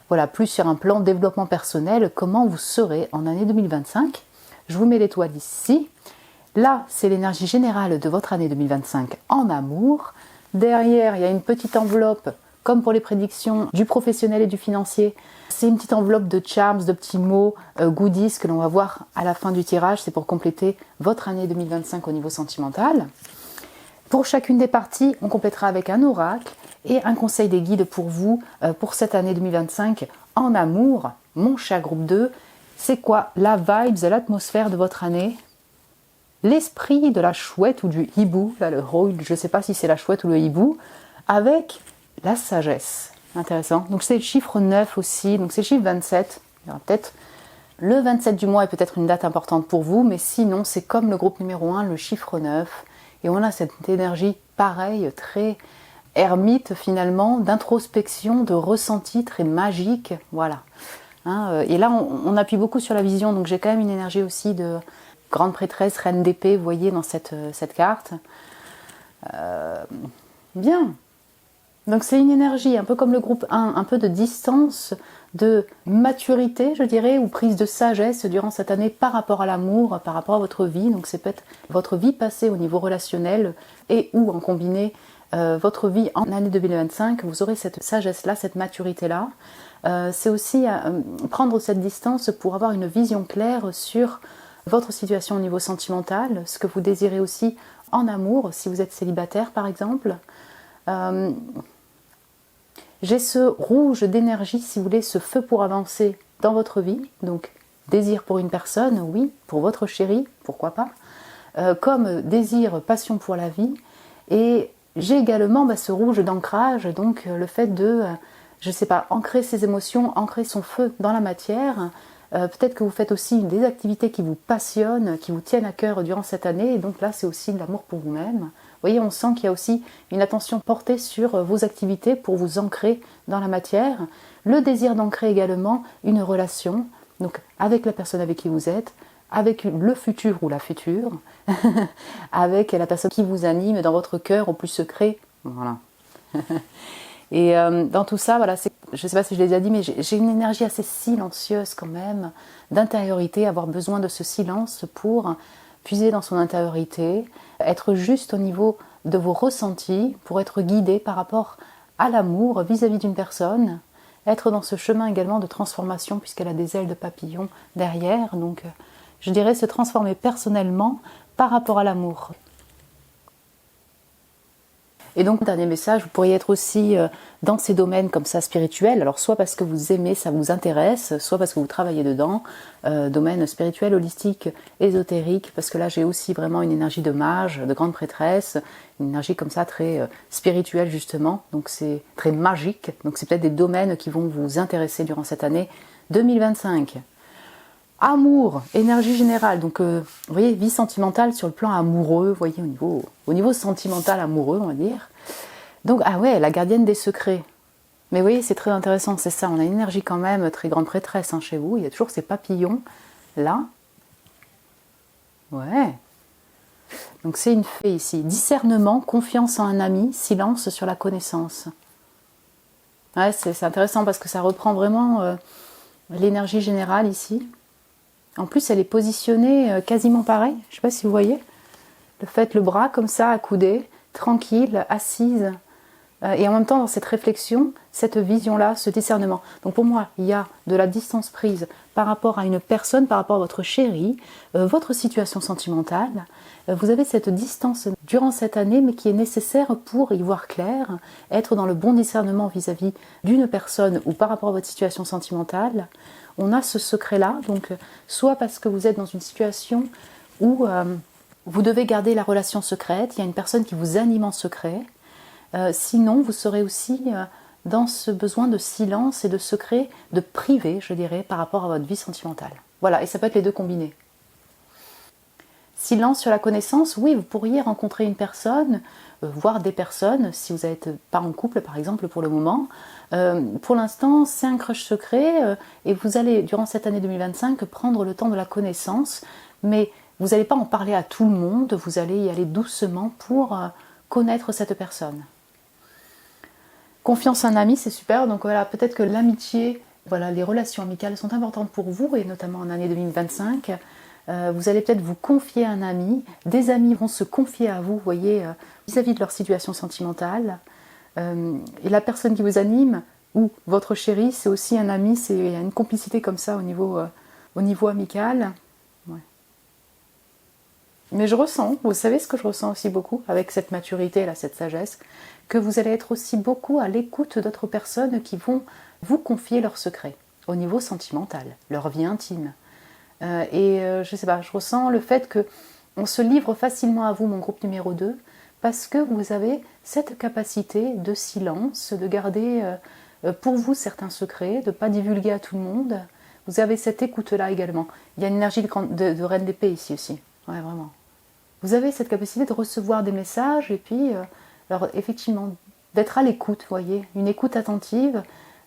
Voilà, plus sur un plan développement personnel, comment vous serez en année 2025. Je vous mets l'étoile ici. Là, c'est l'énergie générale de votre année 2025 en amour. Derrière, il y a une petite enveloppe, comme pour les prédictions du professionnel et du financier. C'est une petite enveloppe de charms, de petits mots, goodies que l'on va voir à la fin du tirage. C'est pour compléter votre année 2025 au niveau sentimental. Pour chacune des parties, on complétera avec un oracle et un conseil des guides pour vous pour cette année 2025 en amour. Mon cher groupe 2, c'est quoi la vibe, l'atmosphère de votre année? L'esprit de la chouette ou du hibou, là le rôle, je ne sais pas si c'est la chouette ou le hibou, avec la sagesse. Intéressant. Donc c'est le chiffre 9 aussi, donc c'est le chiffre 27. Il y aura peut-être le 27 du mois est peut-être une date importante pour vous, mais sinon c'est comme le groupe numéro 1, le chiffre 9. Et on a cette énergie pareille, très ermite finalement, d'introspection, de ressenti très magique. Voilà. Et là, on appuie beaucoup sur la vision, donc j'ai quand même une énergie aussi de grande prêtresse, reine d'épée, vous voyez, dans cette carte. Bien. Donc c'est une énergie, un peu comme le groupe 1, un peu de distance, de maturité, je dirais, ou prise de sagesse durant cette année par rapport à l'amour, par rapport à votre vie. Donc c'est peut-être votre vie passée au niveau relationnel et ou en combiné votre vie en année 2025. Vous aurez cette sagesse-là, cette maturité-là. C'est aussi prendre cette distance pour avoir une vision claire sur votre situation au niveau sentimental, ce que vous désirez aussi en amour, si vous êtes célibataire par exemple. J'ai ce rouge d'énergie, si vous voulez, ce feu pour avancer dans votre vie. Donc, désir pour une personne, oui, pour votre chéri, pourquoi pas. Comme désir, passion pour la vie. Et j'ai également ce rouge d'ancrage, donc le fait de, je ne sais pas, ancrer ses émotions, ancrer son feu dans la matière. Peut-être que vous faites aussi des activités qui vous passionnent, qui vous tiennent à cœur durant cette année. Et donc là, c'est aussi de l'amour pour vous-même. Vous voyez, on sent qu'il y a aussi une attention portée sur vos activités pour vous ancrer dans la matière. Le désir d'ancrer également une relation, donc avec la personne avec qui vous êtes, avec le futur ou la future, avec la personne qui vous anime dans votre cœur au plus secret. Voilà. Et dans tout ça, voilà, je ne sais pas si je l'ai déjà dit, mais j'ai une énergie assez silencieuse quand même, d'intériorité, avoir besoin de ce silence pour puiser dans son intériorité, être juste au niveau de vos ressentis, pour être guidé par rapport à l'amour vis-à-vis d'une personne, être dans ce chemin également de transformation, puisqu'elle a des ailes de papillon derrière, donc je dirais se transformer personnellement par rapport à l'amour. Et donc, dernier message, vous pourriez être aussi dans ces domaines comme ça spirituels, alors soit parce que vous aimez, ça vous intéresse, soit parce que vous travaillez dedans, domaine spirituel, holistique, ésotérique, parce que là j'ai aussi vraiment une énergie de mage, de grande prêtresse, une énergie comme ça très spirituelle justement, donc c'est très magique, donc c'est peut-être des domaines qui vont vous intéresser durant cette année 2025. Amour, énergie générale, donc vous voyez, vie sentimentale sur le plan amoureux, vous voyez, au niveau sentimental amoureux, on va dire. Donc, ah ouais, la gardienne des secrets. Mais vous voyez, c'est très intéressant, c'est ça, on a une énergie quand même très grande prêtresse chez vous, il y a toujours ces papillons, là. Ouais. Donc c'est une fée ici. Discernement, confiance en un ami, silence sur la connaissance. Ouais, c'est intéressant parce que ça reprend vraiment l'énergie générale ici. En plus, elle est positionnée quasiment pareil. Je ne sais pas si vous voyez. Le bras comme ça, accoudé, tranquille, assise. Et en même temps, dans cette réflexion, cette vision-là, ce discernement. Donc pour moi, il y a de la distance prise par rapport à une personne, par rapport à votre chéri, votre situation sentimentale. Vous avez cette distance durant cette année, mais qui est nécessaire pour y voir clair, être dans le bon discernement vis-à-vis d'une personne ou par rapport à votre situation sentimentale. On a ce secret-là, donc soit parce que vous êtes dans une situation où vous devez garder la relation secrète, il y a une personne qui vous anime en secret. Sinon, vous serez aussi dans ce besoin de silence et de secret, de privé, je dirais, par rapport à votre vie sentimentale. Voilà, et ça peut être les deux combinés. Silence sur la connaissance, oui, vous pourriez rencontrer une personne, voir des personnes, si vous n'êtes pas en couple par exemple pour le moment. Pour l'instant, c'est un crush secret et vous allez, durant cette année 2025, prendre le temps de la connaissance, mais vous n'allez pas en parler à tout le monde, vous allez y aller doucement pour connaître cette personne. Confiance en ami, c'est super, donc voilà, peut-être que l'amitié, voilà, les relations amicales sont importantes pour vous, et notamment en année 2025. Vous allez peut-être vous confier à un ami, des amis vont se confier à vous, vous voyez, vis-à-vis de leur situation sentimentale. Et la personne qui vous anime, ou votre chéri, c'est aussi un ami, il y a une complicité comme ça au niveau amical. Ouais. Mais je ressens, vous savez ce que je ressens aussi beaucoup, avec cette maturité, là, cette sagesse, que vous allez être aussi beaucoup à l'écoute d'autres personnes qui vont vous confier leurs secrets, au niveau sentimental, leur vie intime. Je sais pas, je ressens le fait qu'on se livre facilement à vous, mon groupe numéro 2, parce que vous avez cette capacité de silence, de garder pour vous certains secrets, de ne pas divulguer à tout le monde. Vous avez cette écoute-là également. Il y a une énergie de reine d'épée ici aussi. Ouais, vraiment. Vous avez cette capacité de recevoir des messages et puis, alors effectivement, d'être à l'écoute, vous voyez, une écoute attentive,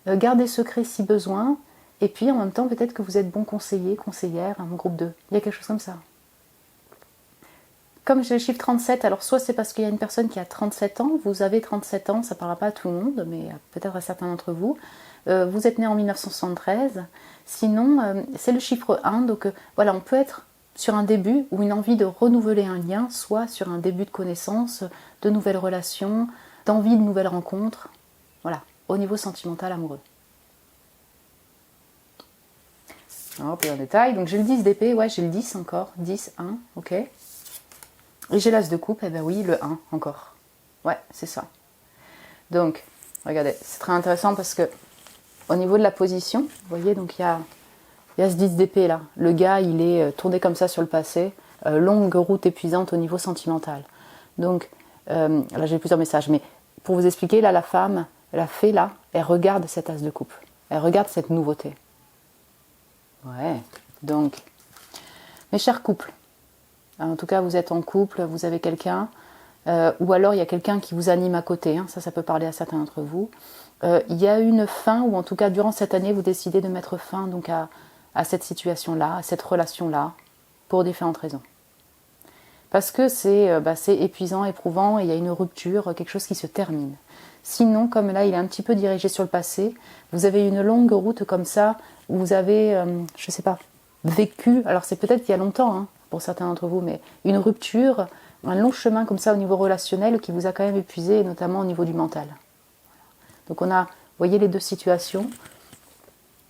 garder secret si besoin, et puis en même temps, peut-être que vous êtes bon conseiller, conseillère, mon groupe 2. Il y a quelque chose comme ça. Comme j'ai le chiffre 37, alors soit c'est parce qu'il y a une personne qui a 37 ans, vous avez 37 ans, ça ne parlera pas à tout le monde, mais peut-être à certains d'entre vous. Vous êtes né en 1973, sinon c'est le chiffre 1, donc voilà, on peut être sur un début ou une envie de renouveler un lien, soit sur un début de connaissance, de nouvelles relations, d'envie de nouvelles rencontres, voilà, au niveau sentimental amoureux. Alors, plus en détail, donc j'ai le 10 d'épée, ouais, j'ai le 10 encore, 10, 1, ok. Et j'ai l'as de coupe, et ben oui, le 1 encore. Ouais, c'est ça. Donc, regardez, c'est très intéressant parce que au niveau de la position, vous voyez, donc il y a ce 10 d'épée là. Le gars, il est tourné comme ça sur le passé. Longue route épuisante au niveau sentimental. Donc, là j'ai plusieurs messages, mais pour vous expliquer, là la femme, la fée là, elle regarde cet as de coupe. Elle regarde cette nouveauté. Ouais, donc, mes chers couples, en tout cas vous êtes en couple, vous avez quelqu'un, ou alors il y a quelqu'un qui vous anime à côté, hein, ça peut parler à certains d'entre vous. Il y a une fin, ou en tout cas durant cette année, vous décidez de mettre fin donc à cette situation-là, à cette relation-là, pour différentes raisons. Parce que c'est épuisant, éprouvant, et il y a une rupture, quelque chose qui se termine. Sinon, comme là, il est un petit peu dirigé sur le passé, vous avez une longue route comme ça, où vous avez, je sais pas, vécu, alors c'est peut-être il y a longtemps, hein, pour certains d'entre vous, mais une rupture, un long chemin comme ça au niveau relationnel qui vous a quand même épuisé, notamment au niveau du mental. Donc on a, vous voyez les deux situations,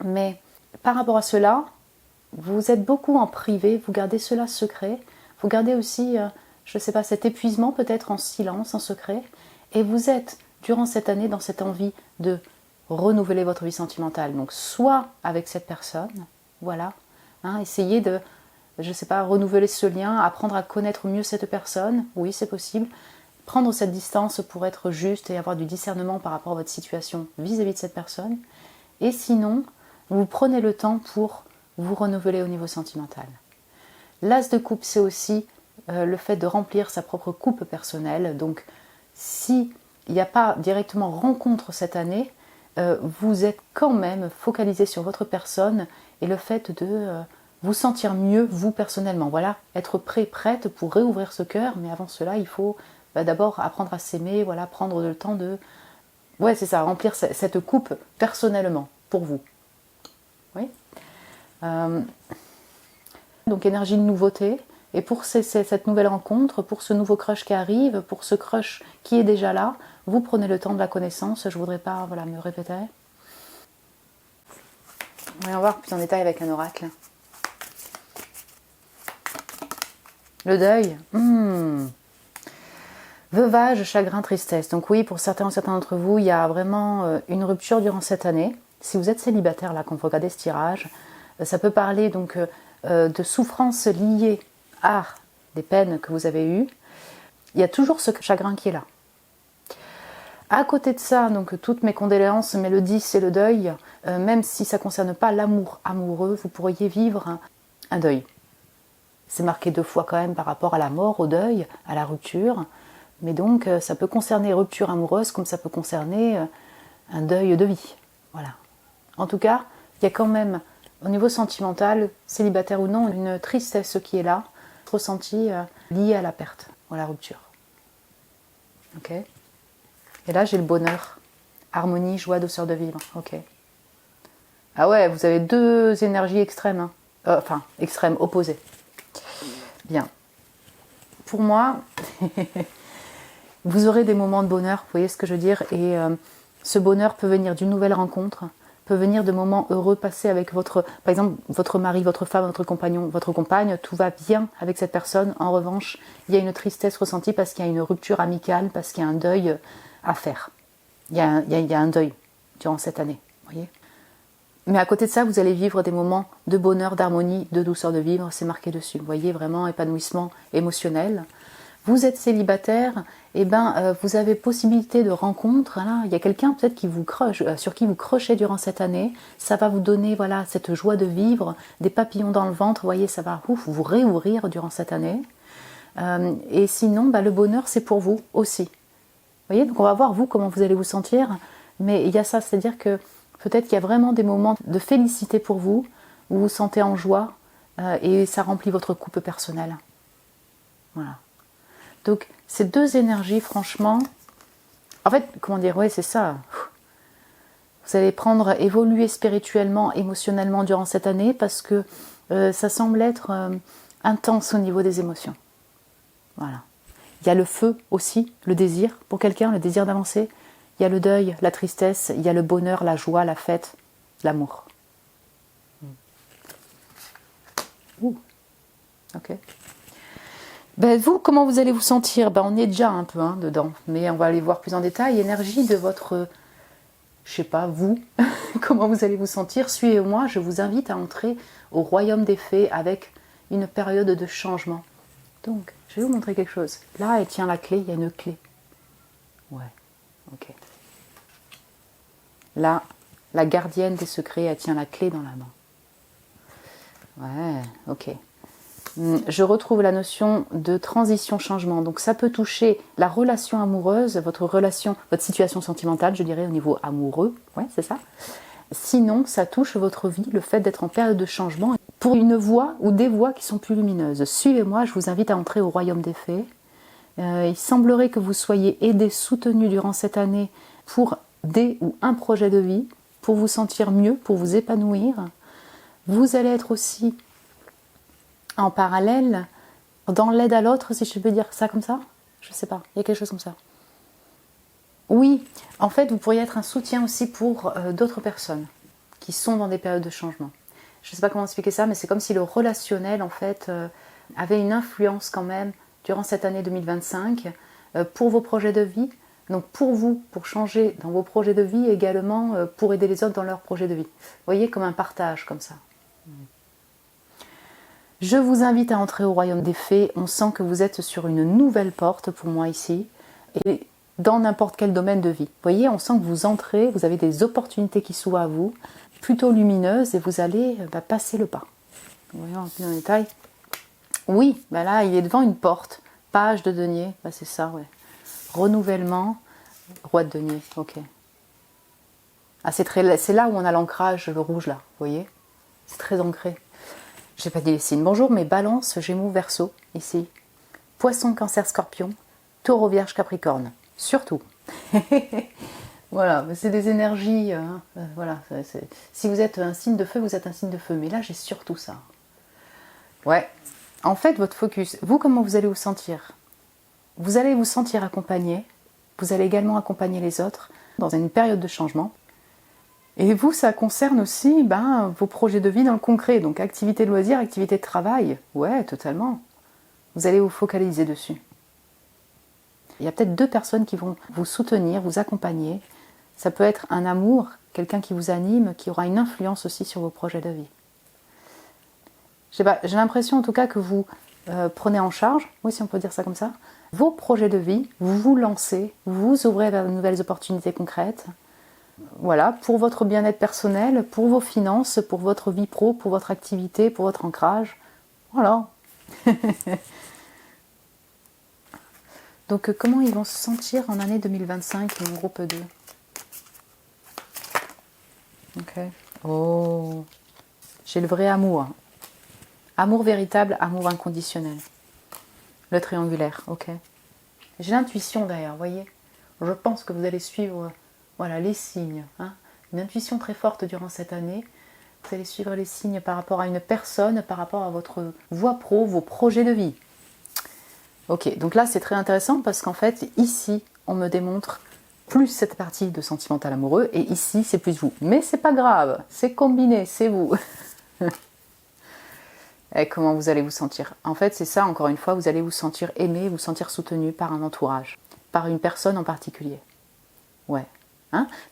mais par rapport à cela, vous êtes beaucoup en privé, vous gardez cela secret, vous gardez aussi, je ne sais pas, cet épuisement peut-être en silence, en secret, et vous êtes, durant cette année, dans cette envie de renouveler votre vie sentimentale. Donc soit avec cette personne, voilà, hein, essayez de, je ne sais pas, renouveler ce lien, apprendre à connaître mieux cette personne, oui c'est possible, prendre cette distance pour être juste et avoir du discernement par rapport à votre situation vis-à-vis de cette personne, et sinon, vous prenez le temps pour vous renouveler au niveau sentimental. L'as de coupe, c'est aussi le fait de remplir sa propre coupe personnelle. Donc, s'il n'y a pas directement rencontre cette année, vous êtes quand même focalisé sur votre personne et le fait de vous sentir mieux, vous personnellement. Voilà, être prêt, prête pour réouvrir ce cœur, mais avant cela, il faut d'abord apprendre à s'aimer, voilà, prendre le temps de... Ouais, c'est ça, remplir cette coupe personnellement, pour vous. Oui. Donc énergie de nouveauté. Et pour cette nouvelle rencontre, pour ce nouveau crush qui arrive, pour ce crush qui est déjà là, vous prenez le temps de la connaissance. Je ne voudrais pas me répéter. Voyons voir plus en détail avec un oracle. Le deuil. Veuvage, chagrin, tristesse. Donc oui, pour certains d'entre vous, il y a vraiment une rupture durant cette année. Si vous êtes célibataire, là, quand vous regardez ce tirage, ça peut parler donc de souffrances liées à des peines que vous avez eues. Il y a toujours ce chagrin qui est là. À côté de ça, donc toutes mes condoléances, mais le 10 c'est le deuil, même si ça ne concerne pas l'amour amoureux, vous pourriez vivre un deuil. C'est marqué 2 fois quand même par rapport à la mort, au deuil, à la rupture. Mais donc ça peut concerner rupture amoureuse comme ça peut concerner un deuil de vie. Voilà. En tout cas, il y a quand même, au niveau sentimental, célibataire ou non, une tristesse qui est là, ressentie liée à la perte, à la rupture. Ok ? Et là, j'ai le bonheur, harmonie, joie, douceur de vivre. Ok. Ah ouais, vous avez 2 énergies extrêmes. Hein. Enfin, extrêmes, opposées. Bien. Pour moi, vous aurez des moments de bonheur, vous voyez ce que je veux dire. Et ce bonheur peut venir d'une nouvelle rencontre, peut venir de moments heureux passés avec par exemple, votre mari, votre femme, votre compagnon, votre compagne. Tout va bien avec cette personne. En revanche, il y a une tristesse ressentie parce qu'il y a une rupture amicale, parce qu'il y a un deuil à faire. Il y a un deuil durant cette année, voyez. Mais à côté de ça, vous allez vivre des moments de bonheur, d'harmonie, de douceur de vivre, c'est marqué dessus. Vous voyez, vraiment épanouissement émotionnel. Vous êtes célibataire, vous avez possibilité de rencontre. Là, il y a quelqu'un peut-être qui vous sur qui vous crochez durant cette année. Ça va vous donner cette joie de vivre, des papillons dans le ventre. Vous voyez, ça va vous réouvrir durant cette année. Et sinon, le bonheur, c'est pour vous aussi. Vous voyez, donc on va voir vous comment vous allez vous sentir. Mais il y a ça, c'est-à-dire que peut-être qu'il y a vraiment des moments de félicité pour vous, où vous vous sentez en joie, et ça remplit votre coupe personnelle. Voilà. Donc, ces 2 énergies, franchement, en fait, comment dire, ouais, c'est ça. Vous allez évoluer spirituellement, émotionnellement durant cette année parce que ça semble être intense au niveau des émotions. Voilà. Il y a le feu aussi, le désir pour quelqu'un, le désir d'avancer. Il y a le deuil, la tristesse, il y a le bonheur, la joie, la fête, l'amour. Ok. Vous, comment vous allez vous sentir ? On est déjà un peu dedans, mais on va aller voir plus en détail. Énergie de votre, je sais pas, vous, comment vous allez vous sentir ? Suivez-moi, je vous invite à entrer au royaume des fées avec une période de changement. Donc, je vais vous montrer quelque chose. Là, elle tient la clé, il y a une clé. Ouais, ok. Là, la gardienne des secrets, elle tient la clé dans la main. Ouais, ok. Je retrouve la notion de transition-changement. Donc ça peut toucher la relation amoureuse, votre situation sentimentale, je dirais, au niveau amoureux. Ouais, c'est ça. Sinon, ça touche votre vie, le fait d'être en période de changement, pour une voie ou des voies qui sont plus lumineuses. Suivez-moi, je vous invite à entrer au royaume des fées. Il semblerait que vous soyez aidé, soutenu durant cette année pour des ou un projet de vie, pour vous sentir mieux, pour vous épanouir. Vous allez être aussi en parallèle, dans l'aide à l'autre, si je peux dire ça comme ça. Je sais pas, il y a quelque chose comme ça. Oui, en fait, vous pourriez être un soutien aussi pour d'autres personnes qui sont dans des périodes de changement. Je ne sais pas comment expliquer ça, mais c'est comme si le relationnel, en fait, avait une influence quand même durant cette année 2025 pour vos projets de vie. Donc pour vous, pour changer dans vos projets de vie, également pour aider les autres dans leurs projets de vie. Vous voyez, comme un partage comme ça. Je vous invite à entrer au royaume des fées. On sent que vous êtes sur une nouvelle porte pour moi ici. Et dans n'importe quel domaine de vie. Vous voyez, on sent que vous entrez, vous avez des opportunités qui s'ouvrent à vous, plutôt lumineuses, et vous allez passer le pas. Voyons un peu en détail. Oui, là, il est devant une porte. Page de denier, c'est ça, ouais. Renouvellement, roi de denier, ok. Ah, c'est là où on a l'ancrage, le rouge là, vous voyez. C'est très ancré. J'ai pas dit les signes. Bonjour, mes balances, gémeaux, verseau, ici. Poisson, cancer, scorpion, taureau, vierge, capricorne. Surtout. Voilà, c'est des énergies. Si vous êtes un signe de feu, vous êtes un signe de feu. Mais là, j'ai surtout ça. Ouais. En fait, votre focus, vous, comment vous allez vous sentir? Vous allez vous sentir accompagné. Vous allez également accompagner les autres dans une période de changement. Et vous, ça concerne aussi vos projets de vie dans le concret. Donc, activité de loisir, activité de travail. Ouais, totalement. Vous allez vous focaliser dessus. Il y a peut-être 2 personnes qui vont vous soutenir, vous accompagner. Ça peut être un amour, quelqu'un qui vous anime, qui aura une influence aussi sur vos projets de vie. Je sais pas, j'ai l'impression en tout cas que vous prenez en charge, oui si on peut dire ça comme ça, vos projets de vie, vous vous lancez, vous vous ouvrez vers de nouvelles opportunités concrètes. Voilà, pour votre bien-être personnel, pour vos finances, pour votre vie pro, pour votre activité, pour votre ancrage. Voilà. Donc comment ils vont se sentir en année 2025, mon groupe 2? Ok. Oh, j'ai le vrai amour. Amour véritable, amour inconditionnel. Le triangulaire, ok. J'ai l'intuition d'ailleurs, vous voyez. Je pense que vous allez suivre les signes. Une intuition très forte durant cette année. Vous allez suivre les signes par rapport à une personne, par rapport à votre voie pro, vos projets de vie. Ok, donc là c'est très intéressant parce qu'en fait, ici, on me démontre plus cette partie de sentimental amoureux et ici, c'est plus vous. Mais c'est pas grave, c'est combiné, c'est vous. Et comment vous allez vous sentir? En fait, c'est ça, encore une fois, vous allez vous sentir aimé, vous sentir soutenu par un entourage, par une personne en particulier. Ouais.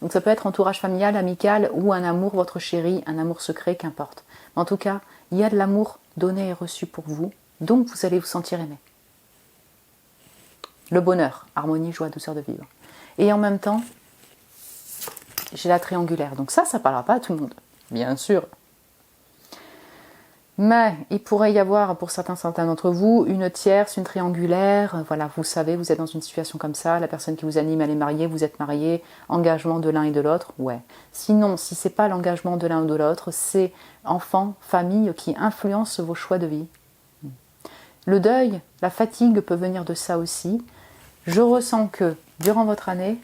Donc ça peut être entourage familial, amical ou un amour, votre chéri, un amour secret, qu'importe. Mais en tout cas, il y a de l'amour donné et reçu pour vous, donc vous allez vous sentir aimé. Le bonheur, harmonie, joie, douceur de vivre. Et en même temps, j'ai la triangulaire. Donc ça parlera pas à tout le monde, bien sûr. Mais il pourrait y avoir, pour certains d'entre vous, une tierce, une triangulaire. Voilà, vous savez, vous êtes dans une situation comme ça. La personne qui vous anime, elle est mariée, vous êtes mariés. Engagement de l'un et de l'autre, ouais. Sinon, si c'est pas l'engagement de l'un ou de l'autre, c'est enfant, famille qui influence vos choix de vie. Le deuil, la fatigue peut venir de ça aussi. Je ressens que, durant votre année,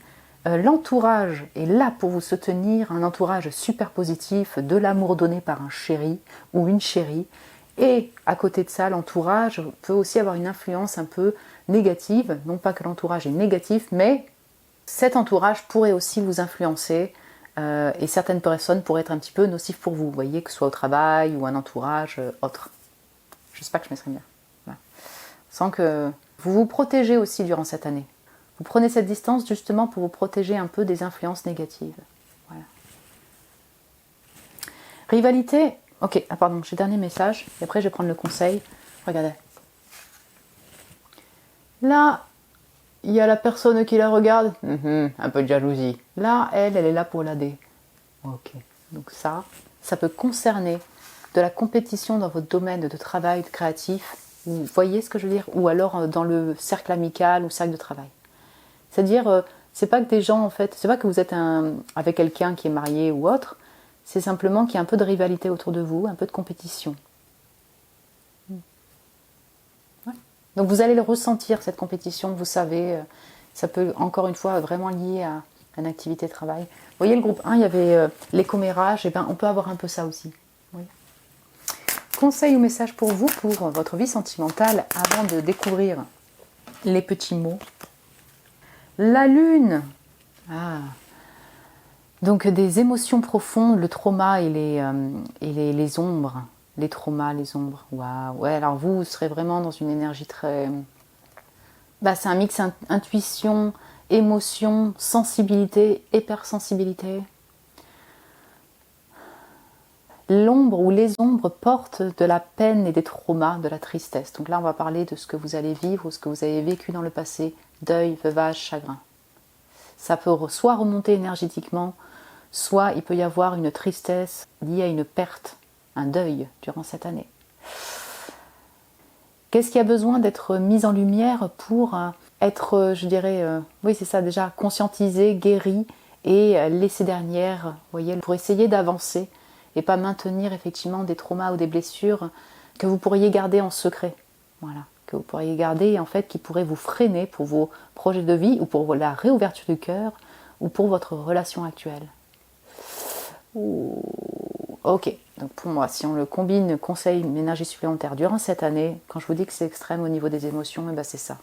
l'entourage est là pour vous soutenir, un entourage super positif, de l'amour donné par un chéri ou une chérie. Et à côté de ça, l'entourage peut aussi avoir une influence un peu négative. Non pas que l'entourage est négatif, mais cet entourage pourrait aussi vous influencer et certaines personnes pourraient être un petit peu nocives pour vous. Vous voyez, que ce soit au travail ou un entourage autre. J'espère que je m'exprime bien. Voilà. Sans que vous vous protégez aussi durant cette année. Vous prenez cette distance justement pour vous protéger un peu des influences négatives. Voilà. Rivalité. Ok, pardon, j'ai le dernier message. Et après, je vais prendre le conseil. Regardez. Là, il y a la personne qui la regarde. Un peu de jalousie. Là, elle est là pour l'aider. Ok. Donc ça peut concerner de la compétition dans votre domaine de travail, de créatif. Vous voyez ce que je veux dire? Ou alors dans le cercle amical ou cercle de travail. C'est-à-dire, c'est pas que des gens, en fait, c'est pas que vous êtes avec quelqu'un qui est marié ou autre, c'est simplement qu'il y a un peu de rivalité autour de vous, un peu de compétition. Ouais. Donc vous allez le ressentir, cette compétition, vous savez, ça peut encore une fois vraiment lié à une activité de travail. Vous voyez, le groupe 1, il y avait les commérages, et on peut avoir un peu ça aussi. Oui. Conseil ou message pour vous, pour votre vie sentimentale, avant de découvrir les petits mots. La lune. Donc des émotions profondes, le trauma et les ombres. Les traumas, les ombres. Waouh. Ouais, alors vous serez vraiment dans une énergie très... c'est un mix intuition, émotion, sensibilité, hypersensibilité. L'ombre ou les ombres portent de la peine et des traumas, de la tristesse. Donc là, on va parler de ce que vous allez vivre ou ce que vous avez vécu dans le passé. Deuil, veuvage, chagrin. Ça peut soit remonter énergétiquement, soit il peut y avoir une tristesse liée à une perte, un deuil durant cette année. Qu'est-ce qui a besoin d'être mis en lumière pour être, je dirais, oui c'est ça déjà, conscientisé, guéri et laisser derrière, vous voyez, pour essayer d'avancer et pas maintenir effectivement des traumas ou des blessures que vous pourriez garder en secret. Voilà. Que vous pourriez garder en fait qui pourraient vous freiner pour vos projets de vie ou pour la réouverture du cœur ou pour votre relation actuelle. Ouh. Ok, donc pour moi, si on le combine conseil, énergie supplémentaire durant cette année, quand je vous dis que c'est extrême au niveau des émotions, et ben c'est ça.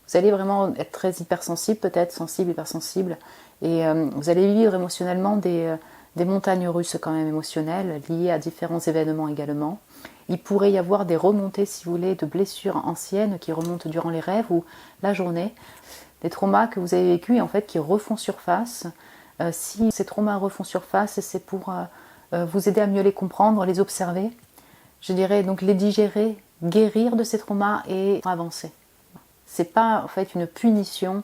Vous allez vraiment être très hypersensible, peut-être sensible, hypersensible, et vous allez vivre émotionnellement des montagnes russes quand même émotionnelles, liées à différents événements également. Il pourrait y avoir des remontées, si vous voulez, de blessures anciennes qui remontent durant les rêves ou la journée, des traumas que vous avez vécus et en fait qui refont surface. Si ces traumas refont surface, c'est pour vous aider à mieux les comprendre, les observer. Je dirais donc les digérer, guérir de ces traumas et avancer. C'est pas en fait une punition,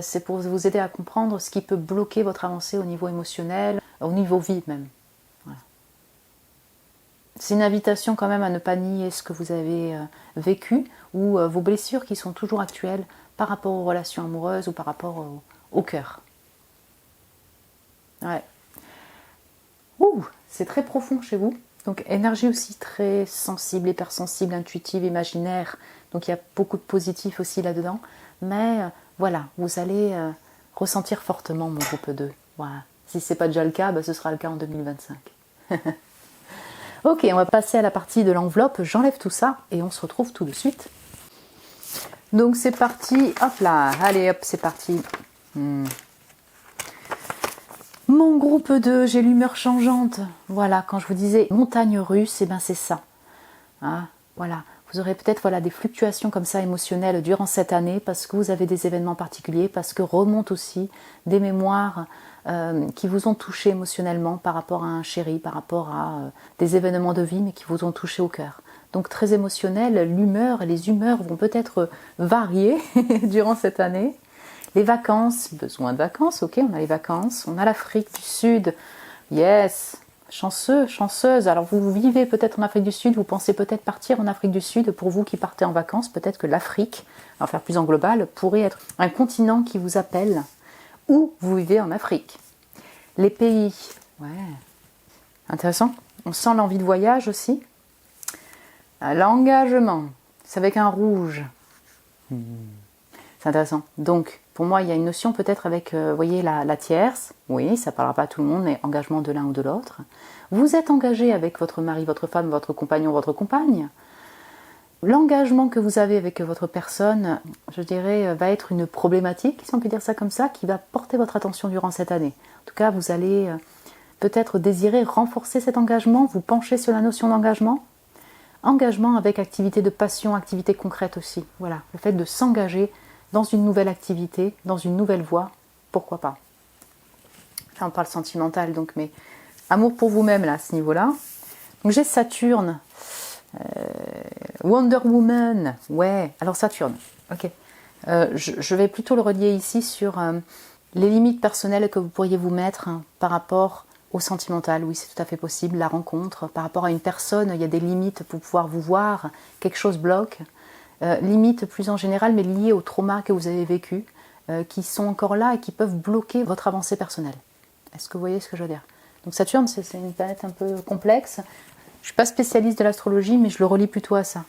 c'est pour vous aider à comprendre ce qui peut bloquer votre avancée au niveau émotionnel, au niveau vie même. Voilà. C'est une invitation quand même à ne pas nier ce que vous avez vécu ou vos blessures qui sont toujours actuelles par rapport aux relations amoureuses ou par rapport au cœur. Ouais. Ouh, c'est très profond chez vous. Donc énergie aussi très sensible, hypersensible, intuitive, imaginaire. Donc il y a beaucoup de positif aussi là-dedans. Mais voilà, vous allez ressentir fortement mon groupe 2. Voilà. Si ce n'est pas déjà le cas, ce sera le cas en 2025. Ok, on va passer à la partie de l'enveloppe. J'enlève tout ça et on se retrouve tout de suite. Donc c'est parti, hop là, allez hop, c'est parti. Mon groupe 2, j'ai l'humeur changeante. Voilà, quand je vous disais montagne russe, et ben c'est ça. Hein, voilà, vous aurez peut-être des fluctuations comme ça émotionnelles durant cette année parce que vous avez des événements particuliers, parce que remontent aussi des mémoires qui vous ont touché émotionnellement par rapport à un chéri, par rapport à des événements de vie, mais qui vous ont touché au cœur. Donc très émotionnel, l'humeur, les humeurs vont peut-être varier durant cette année. Les vacances, besoin de vacances, ok, on a les vacances, on a l'Afrique du Sud, yes, chanceux, chanceuse. Alors vous vivez peut-être en Afrique du Sud, vous pensez peut-être partir en Afrique du Sud, pour vous qui partez en vacances, peut-être que l'Afrique, en faire plus en global, pourrait être un continent qui vous appelle, ou vous vivez en Afrique. Les pays, ouais, intéressant, on sent l'envie de voyage aussi. L'engagement, c'est avec un rouge. C'est intéressant. Donc, pour moi, il y a une notion peut-être avec, vous voyez, la tierce. Oui, ça ne parlera pas à tout le monde, mais engagement de l'un ou de l'autre. Vous êtes engagé avec votre mari, votre femme, votre compagnon, votre compagne. L'engagement que vous avez avec votre personne, je dirais, va être une problématique, si on peut dire ça comme ça, qui va porter votre attention durant cette année. En tout cas, vous allez peut-être désirer renforcer cet engagement, vous pencher sur la notion d'engagement. Engagement avec activité de passion, activité concrète aussi. Voilà, le fait de s'engager dans une nouvelle activité, dans une nouvelle voie, pourquoi pas. Là, on parle sentimental, donc, mais amour pour vous-même, là, à ce niveau-là. Donc, j'ai Saturne, Wonder Woman, ouais, alors Saturne, ok. Je vais plutôt le relier ici sur les limites personnelles que vous pourriez vous mettre par rapport au sentimental. Oui, c'est tout à fait possible, la rencontre, par rapport à une personne, il y a des limites pour pouvoir vous voir, quelque chose bloque. Limites plus en général, mais liées au trauma que vous avez vécu, qui sont encore là et qui peuvent bloquer votre avancée personnelle. Est-ce que vous voyez ce que je veux dire? Donc Saturne, c'est une planète un peu complexe. Je ne suis pas spécialiste de l'astrologie, mais je le relie plutôt à ça.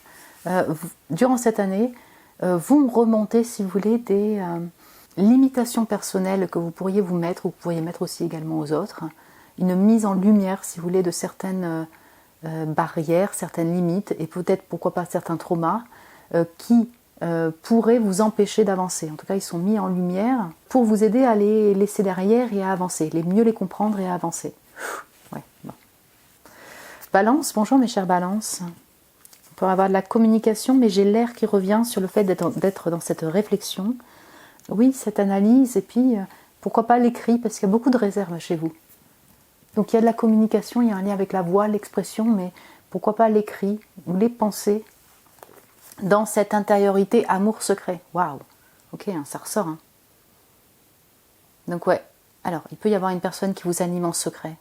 Durant cette année, vous remontez, si vous voulez, des limitations personnelles que vous pourriez vous mettre, ou vous pourriez mettre aussi également aux autres. Une mise en lumière, si vous voulez, de certaines barrières, certaines limites, et peut-être, pourquoi pas, certains traumas, qui pourraient vous empêcher d'avancer. En tout cas, ils sont mis en lumière pour vous aider à les laisser derrière et à avancer, mieux les comprendre et à avancer. Ouais, bon. Balance, bonjour mes chers balances. On peut avoir de la communication, mais j'ai l'air qui revient sur le fait d'être dans cette réflexion. Oui, cette analyse, et puis pourquoi pas l'écrit, parce qu'il y a beaucoup de réserves chez vous. Donc il y a de la communication, il y a un lien avec la voix, l'expression, mais pourquoi pas l'écrit ou les pensées dans cette intériorité amour secret. Waouh, ok, ça ressort. Hein. Donc ouais, alors il peut y avoir une personne qui vous anime en secret.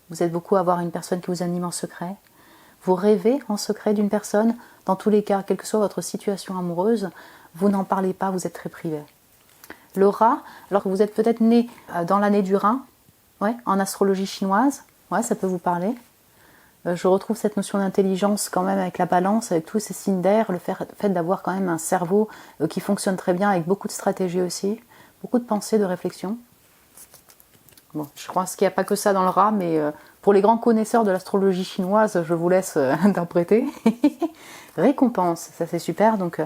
Vous êtes beaucoup à avoir une personne qui vous anime en secret. Vous rêvez en secret d'une personne. Dans tous les cas, quelle que soit votre situation amoureuse, vous n'en parlez pas, vous êtes très privé. Le rat, alors que vous êtes peut-être né dans l'année du rat, ouais, en astrologie chinoise, ouais, ça peut vous parler. Je retrouve cette notion d'intelligence quand même avec la balance, avec tous ces signes d'air, le fait d'avoir quand même un cerveau qui fonctionne très bien, avec beaucoup de stratégie aussi, beaucoup de pensée, de réflexion. Bon, je pense qu'il n'y a pas que ça dans le rat, mais Pour les grands connaisseurs de l'astrologie chinoise, je vous laisse interpréter. Récompense, ça c'est super. Donc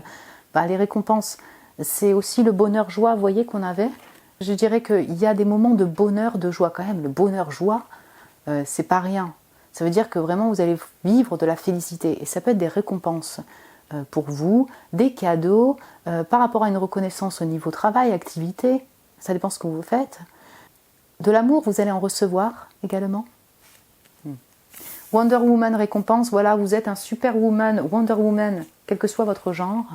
les récompenses, c'est aussi le bonheur joie, vous voyez, qu'on avait. Je dirais qu'il y a des moments de bonheur, de joie quand même. Le bonheur joie, c'est pas rien. Ça veut dire que vraiment vous allez vivre de la félicité. Et ça peut être des récompenses pour vous, des cadeaux, par rapport à une reconnaissance au niveau travail, activité. Ça dépend ce que vous faites. De l'amour, vous allez en recevoir également. Wonder Woman récompense, voilà, vous êtes un Superwoman, Wonder Woman, quel que soit votre genre.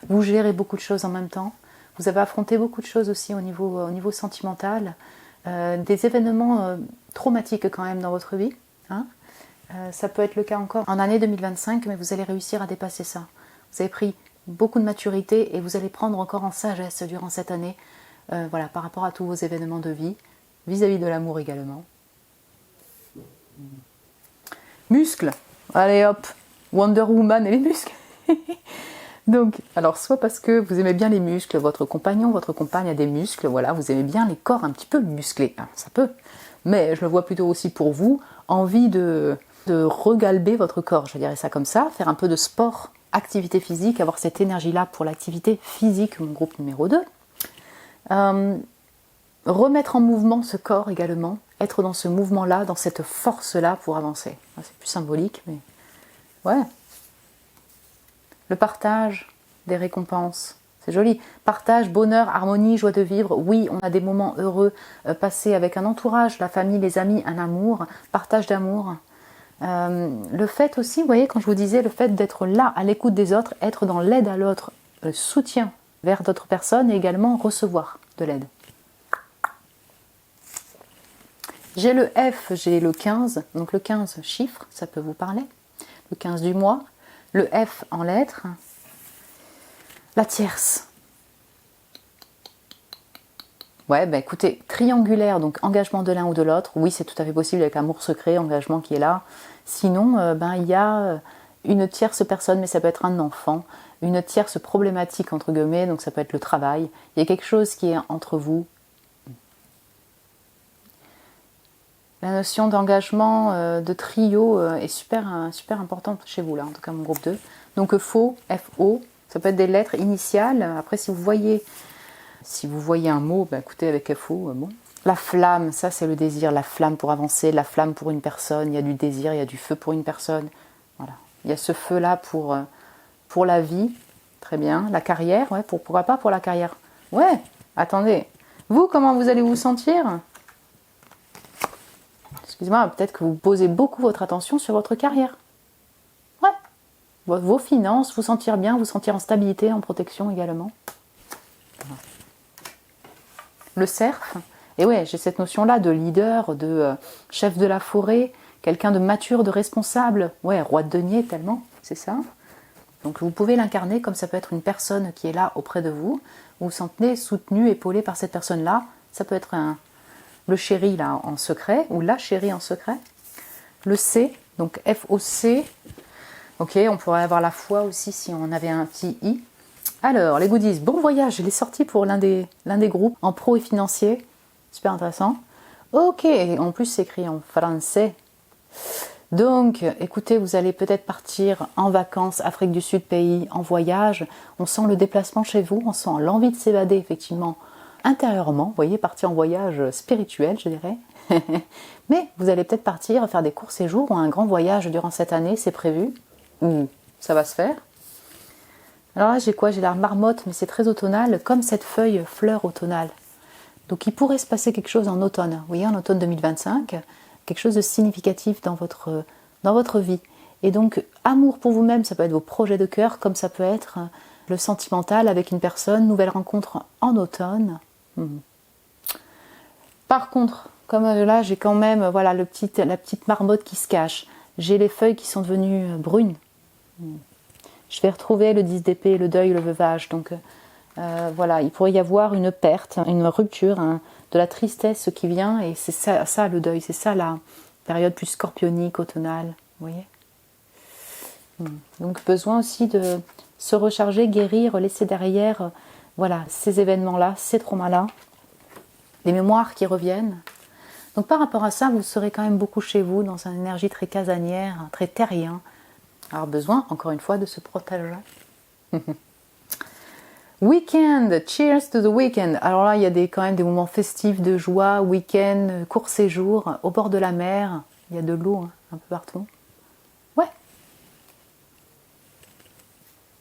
Vous gérez beaucoup de choses en même temps. Vous avez affronté beaucoup de choses aussi au niveau sentimental. Des événements traumatiques quand même dans votre vie. Hein. Ça peut être le cas encore en année 2025, mais vous allez réussir à dépasser ça. Vous avez pris beaucoup de maturité et vous allez prendre encore en sagesse durant cette année, voilà, par rapport à tous vos événements de vie, vis-à-vis de l'amour également. Muscles, allez hop, Wonder Woman et les muscles. Donc, alors soit parce que vous aimez bien les muscles, votre compagnon, votre compagne a des muscles, voilà, vous aimez bien les corps un petit peu musclés, hein, ça peut. Mais je le vois plutôt aussi pour vous, envie de regalber votre corps, je dirais ça comme ça, faire un peu de sport, activité physique, avoir cette énergie-là pour l'activité physique, mon groupe numéro 2. Remettre en mouvement ce corps également, être dans ce mouvement-là, dans cette force-là pour avancer. C'est plus symbolique, mais ouais. Le partage des récompenses, c'est joli. Partage, bonheur, harmonie, joie de vivre. Oui, on a des moments heureux passés avec un entourage, la famille, les amis, un amour, partage d'amour. Le fait aussi, vous voyez, quand je vous disais, le fait d'être là, à l'écoute des autres, être dans l'aide à l'autre, le soutien vers d'autres personnes et également recevoir de l'aide. J'ai le F, j'ai le 15, donc le 15 chiffre, ça peut vous parler. Le 15 du mois, le F en lettres, la tierce. Ouais, bah écoutez, triangulaire, donc engagement de l'un ou de l'autre. Oui, c'est tout à fait possible avec amour secret, engagement qui est là. Sinon, il y a une tierce personne, mais ça peut être un enfant, une tierce problématique entre guillemets, donc ça peut être le travail. Il y a quelque chose qui est entre vous. La notion d'engagement, de trio est super importante chez vous, là, en tout cas mon groupe 2. Donc FO, FO, ça peut être des lettres initiales. Après, si vous voyez un mot, bah, écoutez, avec FO, bon. La flamme, ça c'est le désir, la flamme pour avancer, la flamme pour une personne, il y a du désir, il y a du feu pour une personne. Voilà. Il y a ce feu-là pour la vie, très bien. La carrière, ouais, pourquoi pas pour la carrière. Ouais, attendez, vous, comment vous allez vous sentir ? Excusez-moi, peut-être que vous posez beaucoup votre attention sur votre carrière. Ouais. Vos finances, vous sentir bien, vous sentir en stabilité, en protection également. Voilà. Le cerf. Et ouais, j'ai cette notion-là de leader, de chef de la forêt, quelqu'un de mature, de responsable. Ouais, roi de denier, tellement, c'est ça. Donc vous pouvez l'incarner comme ça peut être une personne qui est là auprès de vous. Vous vous sentez soutenu, épaulé par cette personne-là. Ça peut être le chéri là en secret, ou la chérie en secret. Le C, donc F-O-C. Ok, on pourrait avoir la foi aussi si on avait un petit I. Alors, les goodies, bon voyage, je l'ai sorti pour l'un des groupes, en pro et financier. Super intéressant. Ok, en plus c'est écrit en français. Donc, écoutez, vous allez peut-être partir en vacances, Afrique du Sud, pays, en voyage. On sent le déplacement chez vous, on sent l'envie de s'évader, effectivement, intérieurement. Vous voyez, partir en voyage spirituel, je dirais. Mais vous allez peut-être partir faire des courts séjours ou un grand voyage durant cette année, c'est prévu. Ou ça va se faire. Alors là, j'ai quoi ? J'ai la marmotte, mais c'est très automnal, comme cette feuille fleur automnale. Donc il pourrait se passer quelque chose en automne. Vous voyez, en automne 2025, quelque chose de significatif dans votre vie. Et donc, amour pour vous-même, ça peut être vos projets de cœur, comme ça peut être le sentimental avec une personne, nouvelle rencontre en automne. Par contre, comme là, j'ai quand même voilà, la petite marmotte qui se cache. J'ai les feuilles qui sont devenues brunes. Je vais retrouver le 10 d'épée, le deuil, le veuvage. Donc voilà, il pourrait y avoir une perte, une rupture, de la tristesse qui vient. Et c'est ça le deuil, c'est ça la période plus scorpionique, automnale. Vous voyez ? Donc besoin aussi de se recharger, guérir, laisser derrière voilà, ces événements-là, ces traumas-là, les mémoires qui reviennent. Donc par rapport à ça, vous serez quand même beaucoup chez vous, dans une énergie très casanière, très terrien. Alors besoin, encore une fois, de se protéger. Weekend, cheers to the weekend. Alors là, il y a quand même des moments festifs de joie, week-end, court séjour, au bord de la mer. Il y a de l'eau hein, un peu partout. Ouais.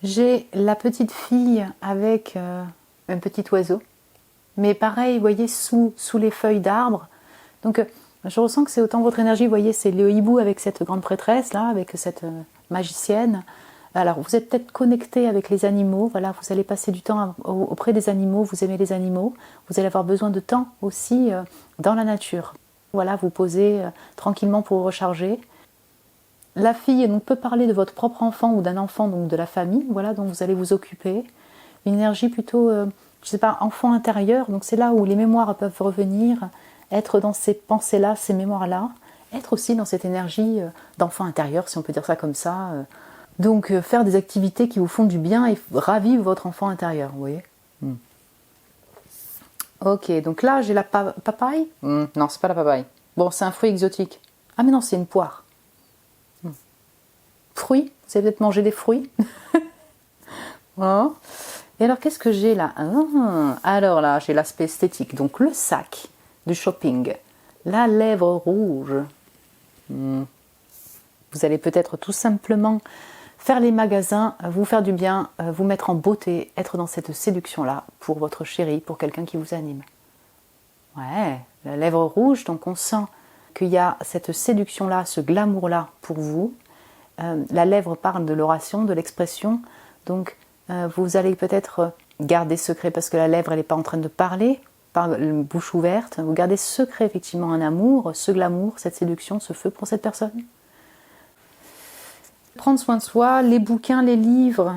J'ai la petite fille avec un petit oiseau. Mais pareil, vous voyez, sous les feuilles d'arbres. Donc, je ressens que c'est autant votre énergie. Vous voyez, c'est le hibou avec cette grande prêtresse, là, avec cette magicienne. Alors, vous êtes peut-être connecté avec les animaux. Voilà, vous allez passer du temps auprès des animaux. Vous aimez les animaux. Vous allez avoir besoin de temps aussi dans la nature. Voilà, vous posez tranquillement pour vous recharger. La fille donc, peut parler de votre propre enfant ou d'un enfant donc de la famille. Voilà, dont vous allez vous occuper. Une énergie plutôt, je ne sais pas, enfant intérieur. Donc, c'est là où les mémoires peuvent revenir. Être dans ces pensées-là, ces mémoires-là. Être aussi dans cette énergie d'enfant intérieur, si on peut dire ça comme ça. Donc, faire des activités qui vous font du bien et ravivent votre enfant intérieur, vous voyez. Ok, donc là, j'ai la papaye. Non, c'est pas la papaye. Bon, c'est un fruit exotique. Ah, mais non, c'est une poire. Fruits, vous avez peut-être mangé des fruits. Voilà. Et alors, qu'est-ce que j'ai là? Alors là, j'ai l'aspect esthétique. Donc, le sac du shopping. La lèvre rouge. Vous allez peut-être tout simplement faire les magasins, vous faire du bien, vous mettre en beauté, être dans cette séduction-là pour votre chéri, pour quelqu'un qui vous anime. Ouais, la lèvre rouge, donc on sent qu'il y a cette séduction-là, ce glamour-là pour vous. La lèvre parle de l'oration, de l'expression, donc vous allez peut-être garder secret parce que la lèvre, elle n'est pas en train de parler, par bouche ouverte. Vous gardez secret effectivement un amour, ce glamour, cette séduction, ce feu pour cette personne. Prendre soin de soi, les bouquins, les livres,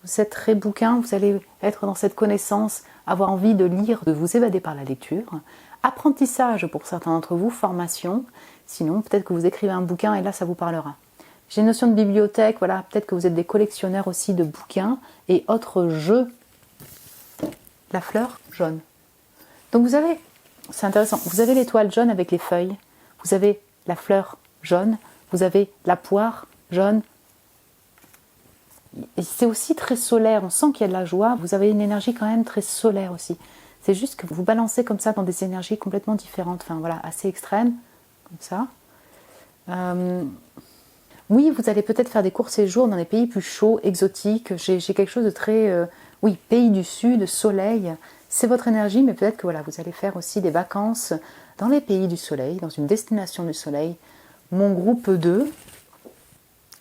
vous êtes très bouquin, vous allez être dans cette connaissance, avoir envie de lire, de vous évader par la lecture. Apprentissage pour certains d'entre vous, formation, sinon peut-être que vous écrivez un bouquin et là ça vous parlera. J'ai une notion de bibliothèque, voilà, peut-être que vous êtes des collectionneurs aussi de bouquins et autres jeux. La fleur jaune. Donc vous avez, c'est intéressant, vous avez l'étoile jaune avec les feuilles, vous avez la fleur jaune, vous avez la poire jaune. Et c'est aussi très solaire, on sent qu'il y a de la joie, vous avez une énergie quand même très solaire aussi. C'est juste que vous balancez comme ça dans des énergies complètement différentes, enfin voilà, assez extrêmes, comme ça. Oui, vous allez peut-être faire des courts séjours dans des pays plus chauds, exotiques, j'ai quelque chose de très, oui, pays du sud, soleil, c'est votre énergie, mais peut-être que voilà, vous allez faire aussi des vacances dans les pays du soleil, dans une destination du soleil. Mon groupe 2.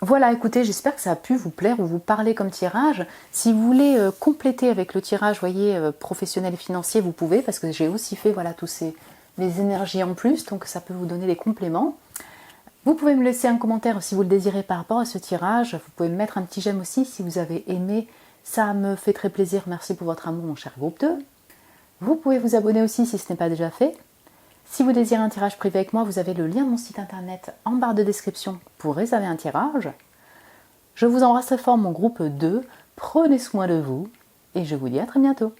Voilà, écoutez, j'espère que ça a pu vous plaire ou vous parler comme tirage. Si vous voulez compléter avec le tirage, voyez, professionnel et financier, vous pouvez, parce que j'ai aussi fait voilà, tous les énergies en plus, donc ça peut vous donner des compléments. Vous pouvez me laisser un commentaire si vous le désirez par rapport à ce tirage. Vous pouvez me mettre un petit j'aime aussi si vous avez aimé. Ça me fait très plaisir. Merci pour votre amour, mon cher groupe 2. Vous pouvez vous abonner aussi si ce n'est pas déjà fait. Si vous désirez un tirage privé avec moi, vous avez le lien de mon site internet en barre de description pour réserver un tirage. Je vous embrasse très fort, mon groupe 2. Prenez soin de vous et je vous dis à très bientôt.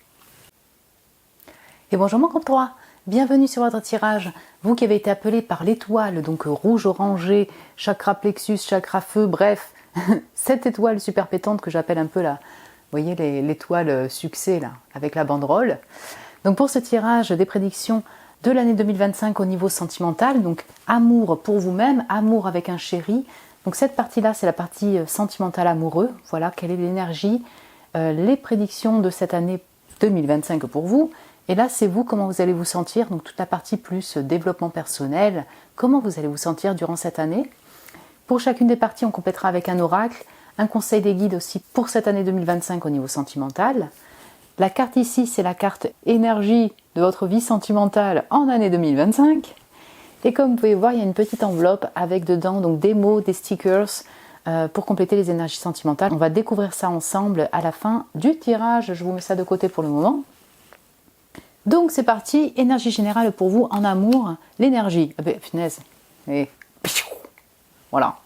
Et bonjour mon groupe 3. Bienvenue sur votre tirage. Vous qui avez été appelé par l'étoile, donc rouge orangé, chakra plexus, chakra feu, bref, cette étoile super pétante que j'appelle un peu la, vous voyez l'étoile succès là, avec la banderole. Donc pour ce tirage des prédictions de l'année 2025 au niveau sentimental, donc amour pour vous-même, amour avec un chéri. Donc cette partie-là, c'est la partie sentimentale amoureux. Voilà, quelle est l'énergie, les prédictions de cette année 2025 pour vous. Et là, c'est vous, comment vous allez vous sentir. Donc toute la partie plus développement personnel, comment vous allez vous sentir durant cette année. Pour chacune des parties, on complétera avec un oracle, un conseil des guides aussi pour cette année 2025 au niveau sentimental. La carte ici, c'est la carte énergie de votre vie sentimentale en année 2025. Et comme vous pouvez voir, il y a une petite enveloppe avec dedans donc des mots, des stickers pour compléter les énergies sentimentales. On va découvrir ça ensemble à la fin du tirage. Je vous mets ça de côté pour le moment. Donc c'est parti, énergie générale pour vous en amour. L'énergie, ah ben, punaise, et voilà.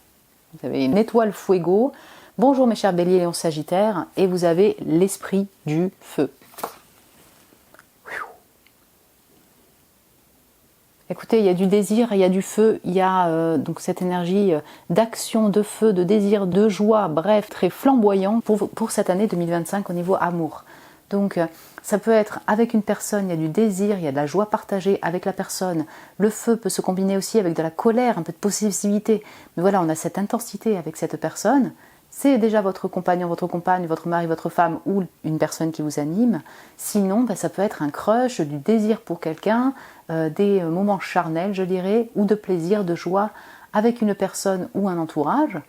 Vous avez une étoile fuego. Bonjour mes chers béliers, lions, sagittaires, et vous avez l'esprit du feu. Écoutez, il y a du désir, il y a du feu, il y a donc cette énergie d'action, de feu, de désir, de joie, bref, très flamboyant pour cette année 2025 au niveau amour. Donc ça peut être avec une personne, il y a du désir, il y a de la joie partagée avec la personne. Le feu peut se combiner aussi avec de la colère, un peu de possessivité. Mais voilà, on a cette intensité avec cette personne. C'est déjà votre compagnon, votre compagne, votre mari, votre femme ou une personne qui vous anime. Sinon, ça peut être un crush, du désir pour quelqu'un, des moments charnels, je dirais, ou de plaisir, de joie avec une personne ou un entourage.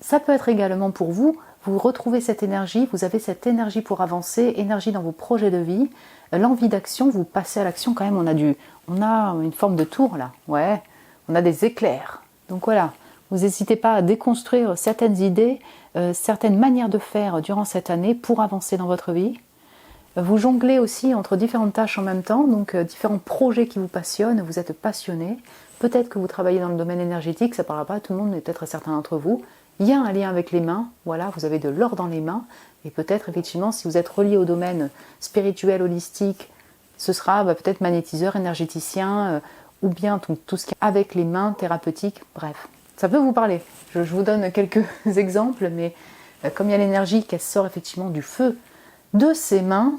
Ça peut être également pour vous, vous retrouvez cette énergie, vous avez cette énergie pour avancer, énergie dans vos projets de vie, l'envie d'action, vous passez à l'action quand même, on a une forme de tour là, ouais, on a des éclairs. Donc voilà, vous n'hésitez pas à déconstruire certaines idées, certaines manières de faire durant cette année pour avancer dans votre vie. Vous jonglez aussi entre différentes tâches en même temps, donc différents projets qui vous passionnent, vous êtes passionné. Peut-être que vous travaillez dans le domaine énergétique, ça ne parlera pas à tout le monde, mais peut-être à certains d'entre vous. Il y a un lien avec les mains, voilà, vous avez de l'or dans les mains, et peut-être effectivement si vous êtes relié au domaine spirituel, holistique, ce sera peut-être magnétiseur, énergéticien, ou bien tout ce qui est avec les mains, thérapeutique, bref. Ça peut vous parler. Je vous donne quelques exemples, mais comme il y a l'énergie qui sort effectivement du feu de ses mains,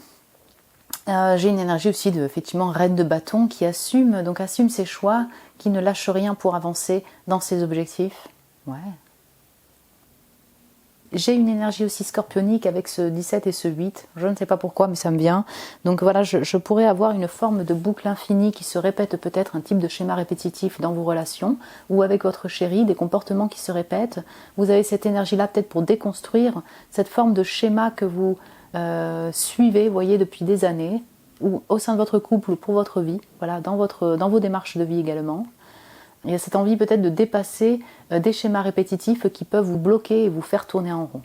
j'ai une énergie aussi de effectivement reine de bâton qui assume ses choix, qui ne lâche rien pour avancer dans ses objectifs. Ouais. J'ai une énergie aussi scorpionique avec ce 17 et ce 8, je ne sais pas pourquoi mais ça me vient. Donc voilà, je pourrais avoir une forme de boucle infinie qui se répète peut-être un type de schéma répétitif dans vos relations ou avec votre chéri, des comportements qui se répètent. Vous avez cette énergie-là peut-être pour déconstruire cette forme de schéma que vous suivez, voyez, depuis des années, ou au sein de votre couple ou pour votre vie, voilà, dans vos démarches de vie également. Il y a cette envie peut-être de dépasser des schémas répétitifs qui peuvent vous bloquer et vous faire tourner en rond.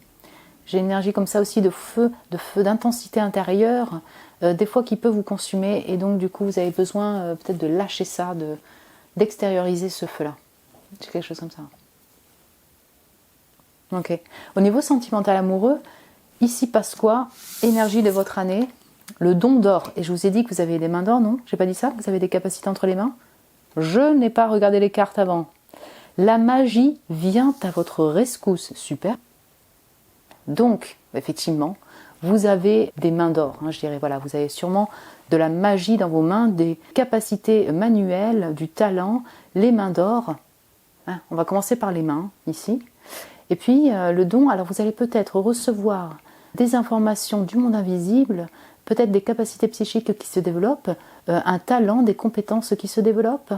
J'ai une énergie comme ça aussi de feu, d'intensité intérieure, des fois qui peut vous consumer et donc du coup vous avez besoin peut-être de lâcher ça, d'extérioriser ce feu-là. C'est quelque chose comme ça. Ok. Au niveau sentimental amoureux, ici passe quoi? Énergie de votre année, le don d'or. Et je vous ai dit que vous avez des mains d'or, non? J'ai pas dit ça? Vous avez des capacités entre les mains? Je n'ai pas regardé les cartes avant. La magie vient à votre rescousse. Super. Donc, effectivement, vous avez des mains d'or, je dirais. Voilà, vous avez sûrement de la magie dans vos mains, des capacités manuelles, du talent, les mains d'or. On va commencer par les mains, ici. Et puis, le don, alors vous allez peut-être recevoir des informations du monde invisible, peut-être des capacités psychiques qui se développent, un talent, des compétences qui se développent.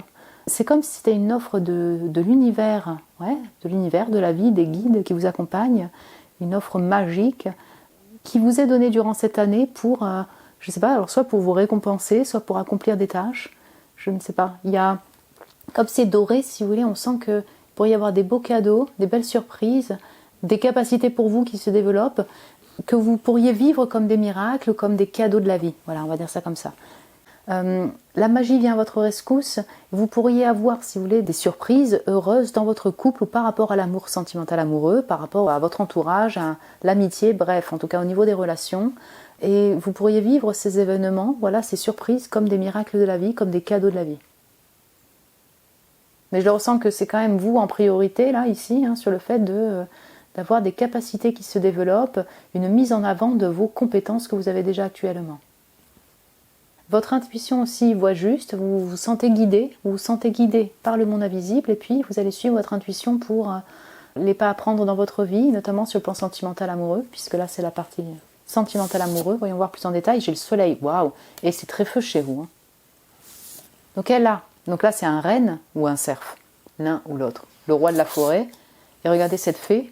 C'est comme si c'était une offre de l'univers, de l'univers, de la vie, des guides qui vous accompagnent, une offre magique qui vous est donnée durant cette année pour, je ne sais pas, alors soit pour vous récompenser, soit pour accomplir des tâches, je ne sais pas. Il y a, comme c'est doré, si vous voulez, on sent qu'il pourrait y avoir des beaux cadeaux, des belles surprises, des capacités pour vous qui se développent, que vous pourriez vivre comme des miracles, comme des cadeaux de la vie. Voilà, on va dire ça comme ça. La magie vient à votre rescousse. Vous pourriez avoir, si vous voulez, des surprises heureuses dans votre couple ou par rapport à l'amour sentimental amoureux, par rapport à votre entourage, à l'amitié, bref, en tout cas au niveau des relations. Et vous pourriez vivre ces événements, voilà, ces surprises comme des miracles de la vie, comme des cadeaux de la vie. Mais je ressens que c'est quand même vous en priorité, là, ici, sur le fait d'avoir des capacités qui se développent, une mise en avant de vos compétences que vous avez déjà actuellement. Votre intuition aussi voit juste, vous vous sentez guidé par le monde invisible et puis vous allez suivre votre intuition pour les pas à prendre dans votre vie, notamment sur le plan sentimental amoureux, puisque là c'est la partie sentimentale amoureux. Voyons voir plus en détail. J'ai le soleil, waouh, et c'est très feu chez vous. Donc là c'est un renne ou un cerf, l'un ou l'autre, le roi de la forêt. Et regardez cette fée.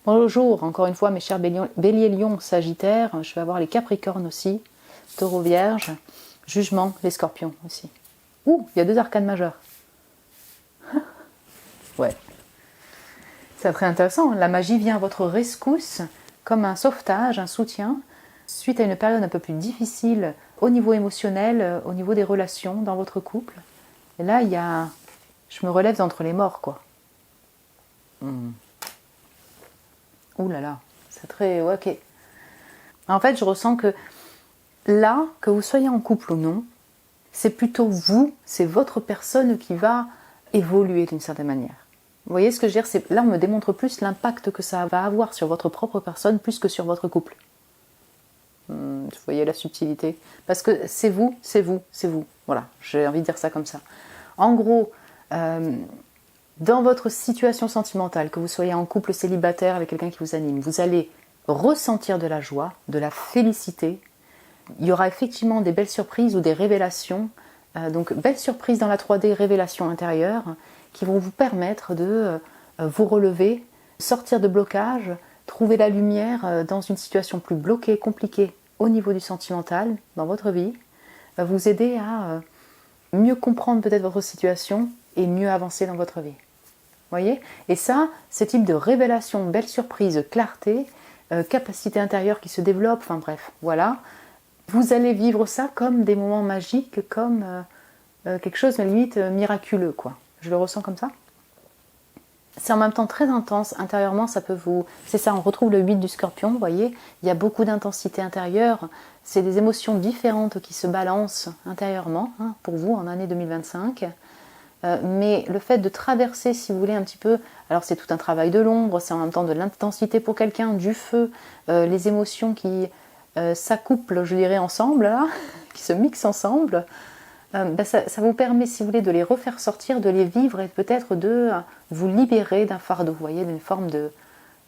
Bonjour, encore une fois mes chers bélier, lion, sagittaire, je vais avoir les capricornes aussi, taureau, vierge, jugement, les scorpions aussi. Ouh, il y a 2 arcanes majeures. Ouais. C'est très intéressant, la magie vient à votre rescousse comme un sauvetage, un soutien, suite à une période un peu plus difficile au niveau émotionnel, au niveau des relations dans votre couple. Et là, je me relève d'entre les morts, quoi. Ouh là là, c'est très... ok. En fait, je ressens que là, que vous soyez en couple ou non, c'est plutôt vous, c'est votre personne qui va évoluer d'une certaine manière. Vous voyez ce que je veux dire? Là, on me démontre plus l'impact que ça va avoir sur votre propre personne plus que sur votre couple. Vous voyez la subtilité? Parce que c'est vous, c'est vous, c'est vous. Voilà, j'ai envie de dire ça comme ça. En gros, dans votre situation sentimentale, que vous soyez en couple célibataire avec quelqu'un qui vous anime, vous allez ressentir de la joie, de la félicité. Il y aura effectivement des belles surprises ou des révélations. Donc, belles surprises dans la 3D, révélations intérieures, qui vont vous permettre de vous relever, sortir de blocage, trouver la lumière dans une situation plus bloquée, compliquée au niveau du sentimental dans votre vie, vous aider à mieux comprendre peut-être votre situation et mieux avancer dans votre vie. Voyez? Et ça, ce type de révélation, belle surprise, clarté, capacité intérieure qui se développe, enfin bref, voilà. Vous allez vivre ça comme des moments magiques, comme quelque chose de limite miraculeux, quoi. Je le ressens comme ça. C'est en même temps très intense, intérieurement, ça peut vous... C'est ça, on retrouve le 8 du Scorpion, vous voyez, il y a beaucoup d'intensité intérieure, c'est des émotions différentes qui se balancent intérieurement, hein, pour vous, en année 2025. Mais le fait de traverser, si vous voulez, un petit peu, alors c'est tout un travail de l'ombre, c'est en même temps de l'intensité pour quelqu'un, du feu, les émotions qui s'accouplent, je dirais, ensemble, là, qui se mixent ensemble, ça vous permet, si vous voulez, de les refaire sortir, de les vivre et peut-être de vous libérer d'un fardeau, vous voyez, d'une forme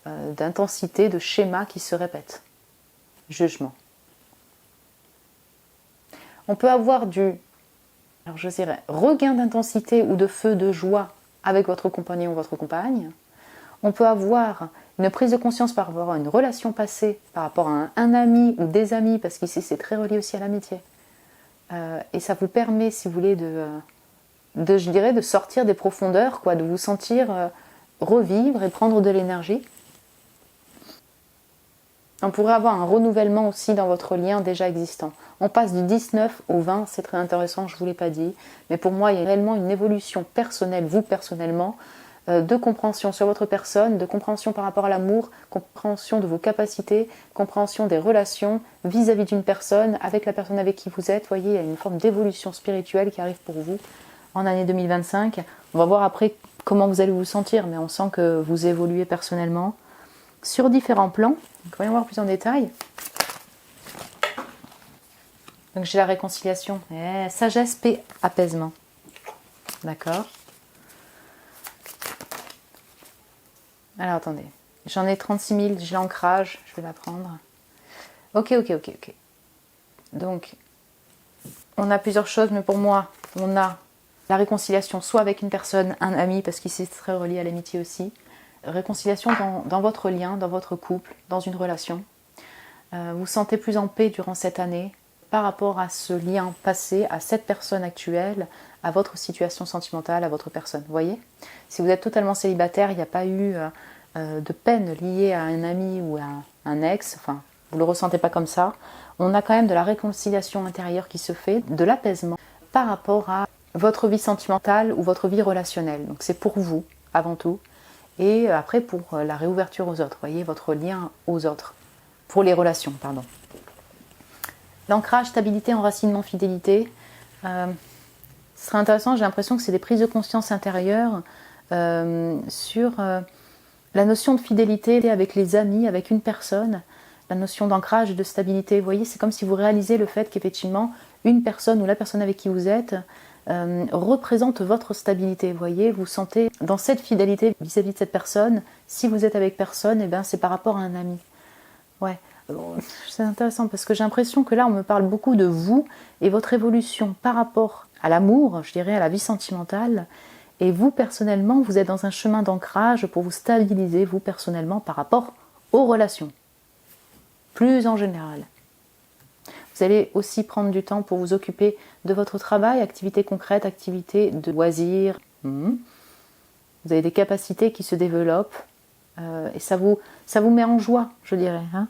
d'intensité, de schéma qui se répète. Jugement. On peut avoir alors je dirais, regain d'intensité ou de feu, de joie avec votre compagnon ou votre compagne. On peut avoir une prise de conscience par rapport à une relation passée, par rapport à un ami ou des amis, parce qu'ici c'est très relié aussi à l'amitié. Et ça vous permet, si vous voulez, je dirais, de sortir des profondeurs, quoi, de vous sentir revivre et prendre de l'énergie. On pourrait avoir un renouvellement aussi dans votre lien déjà existant. On passe du 19 au 20, c'est très intéressant, je ne vous l'ai pas dit. Mais pour moi, il y a réellement une évolution personnelle, vous personnellement, de compréhension sur votre personne, de compréhension par rapport à l'amour, compréhension de vos capacités, compréhension des relations vis-à-vis d'une personne, avec la personne avec qui vous êtes. Vous voyez, il y a une forme d'évolution spirituelle qui arrive pour vous en année 2025. On va voir après comment vous allez vous sentir, mais on sent que vous évoluez personnellement sur différents plans. Donc, voyons voir plus en détail. Donc j'ai la réconciliation, sagesse, paix, apaisement. D'accord. Alors attendez, j'en ai 36 000, j'ai l'ancrage, je vais la prendre. Ok. Donc, on a plusieurs choses, mais pour moi, on a la réconciliation, soit avec une personne, un ami, parce qu'il c'est très relié à l'amitié aussi. Réconciliation dans votre lien, dans votre couple, dans une relation. Vous vous sentez plus en paix durant cette année par rapport à ce lien passé, à cette personne actuelle, à votre situation sentimentale, à votre personne. Vous voyez? Si vous êtes totalement célibataire, il n'y a pas eu de peine liée à un ami ou à un ex, enfin, vous ne le ressentez pas comme ça. On a quand même de la réconciliation intérieure qui se fait, de l'apaisement par rapport à votre vie sentimentale ou votre vie relationnelle. Donc c'est pour vous, avant tout. Et après pour la réouverture aux autres, vous voyez, votre lien aux autres. Pour les relations, pardon. L'ancrage, stabilité, enracinement, fidélité. Ce serait intéressant, j'ai l'impression que c'est des prises de conscience intérieures sur la notion de fidélité avec les amis, avec une personne, la notion d'ancrage et de stabilité. Vous voyez, c'est comme si vous réalisez le fait qu'effectivement, une personne ou la personne avec qui vous êtes représente votre stabilité. Vous voyez, vous sentez dans cette fidélité vis-à-vis de cette personne. Si vous êtes avec personne, eh ben, c'est par rapport à un ami. Ouais, c'est intéressant parce que j'ai l'impression que là, on me parle beaucoup de vous et votre évolution par rapport à l'amour, je dirais, à la vie sentimentale. Et vous, personnellement, vous êtes dans un chemin d'ancrage pour vous stabiliser, vous, personnellement, par rapport aux relations. Plus en général. Vous allez aussi prendre du temps pour vous occuper de votre travail, activités concrètes, activités de loisirs. Vous avez des capacités qui se développent et ça vous met en joie, je dirais. Hein.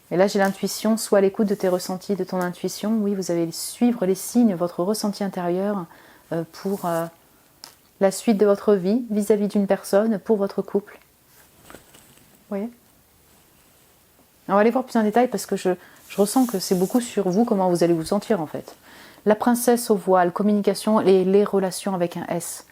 Et là, j'ai l'intuition, sois à l'écoute de tes ressentis, de ton intuition. Oui, vous allez suivre les signes, votre ressenti intérieur pour la suite de votre vie vis-à-vis d'une personne, pour votre couple. Vous voyez ? On va aller voir plus en détail parce que je ressens que c'est beaucoup sur vous, comment vous allez vous sentir en fait. La princesse au voile, communication et les relations avec un S.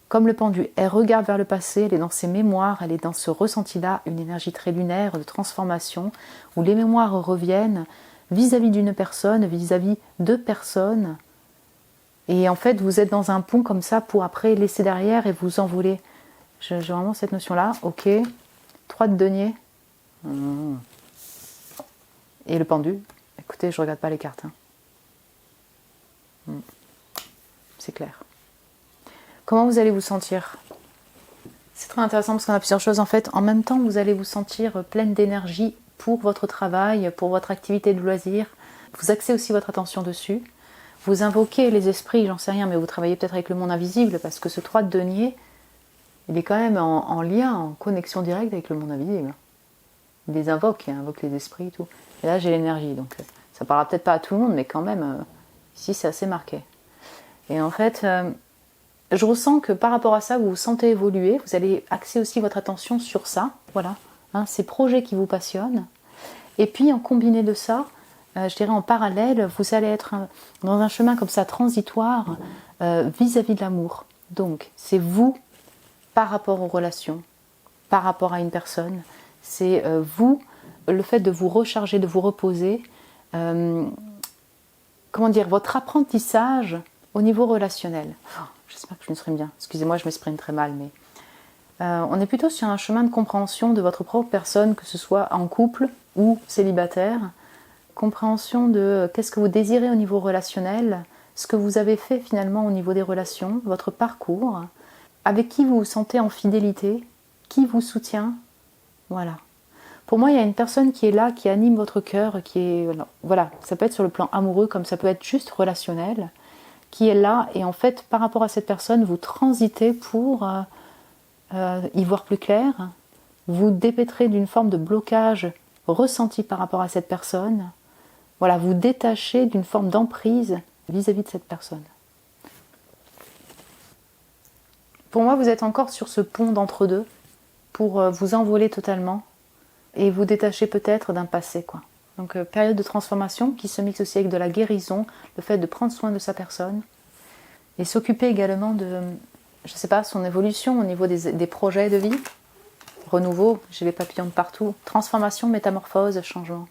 Comme le pendu, elle regarde vers le passé, elle est dans ses mémoires, elle est dans ce ressenti-là, une énergie très lunaire de transformation, où les mémoires reviennent vis-à-vis d'une personne, vis-à-vis de personnes. Et en fait, vous êtes dans un pont comme ça pour après laisser derrière et vous envoler. J'ai vraiment cette notion-là. Ok. 3 de denier. Et le pendu. Écoutez, je regarde pas les cartes. C'est clair. Comment vous allez vous sentir? C'est très intéressant parce qu'on a plusieurs choses. En fait, en même temps, vous allez vous sentir pleine d'énergie pour votre travail, pour votre activité de loisir. Vous axez aussi votre attention dessus. Vous invoquez les esprits, j'en sais rien, mais vous travaillez peut-être avec le monde invisible parce que ce 3 de denier, il est quand même en lien, en connexion directe avec le monde invisible. Il les invoque, il invoque les esprits et tout. Et là, j'ai l'énergie, donc ça parlera peut-être pas à tout le monde, mais quand même, ici, c'est assez marqué. Et en fait, je ressens que par rapport à ça, vous vous sentez évoluer, vous allez axer aussi votre attention sur ça, voilà, hein, ces projets qui vous passionnent. Et puis, en combiné de ça, je dirais en parallèle, vous allez être dans un chemin comme ça, transitoire, vis-à-vis de l'amour. Donc, c'est vous par rapport aux relations, par rapport à une personne, c'est vous, le fait de vous recharger, de vous reposer, comment dire, votre apprentissage au niveau relationnel. Oh, j'espère que je m'exprime bien. Excusez-moi, je m'exprime très mal, mais on est plutôt sur un chemin de compréhension de votre propre personne, que ce soit en couple ou célibataire. Compréhension de qu'est-ce que vous désirez au niveau relationnel, ce que vous avez fait finalement au niveau des relations, votre parcours, avec qui vous vous sentez en fidélité, qui vous soutient. Voilà. Pour moi, il y a une personne qui est là, qui anime votre cœur, qui est... Voilà, ça peut être sur le plan amoureux, comme ça peut être juste relationnel, qui est là, et en fait, par rapport à cette personne, vous transitez pour y voir plus clair, vous dépêtrez d'une forme de blocage ressenti par rapport à cette personne, voilà, vous détachez d'une forme d'emprise vis-à-vis de cette personne. Pour moi, vous êtes encore sur ce pont d'entre-deux pour vous envoler totalement et vous détacher peut-être d'un passé, quoi. Donc, période de transformation qui se mixe aussi avec de la guérison, le fait de prendre soin de sa personne et s'occuper également de, je ne sais pas, son évolution au niveau des projets de vie, renouveau, j'ai les papillons de partout, transformation, métamorphose, changement.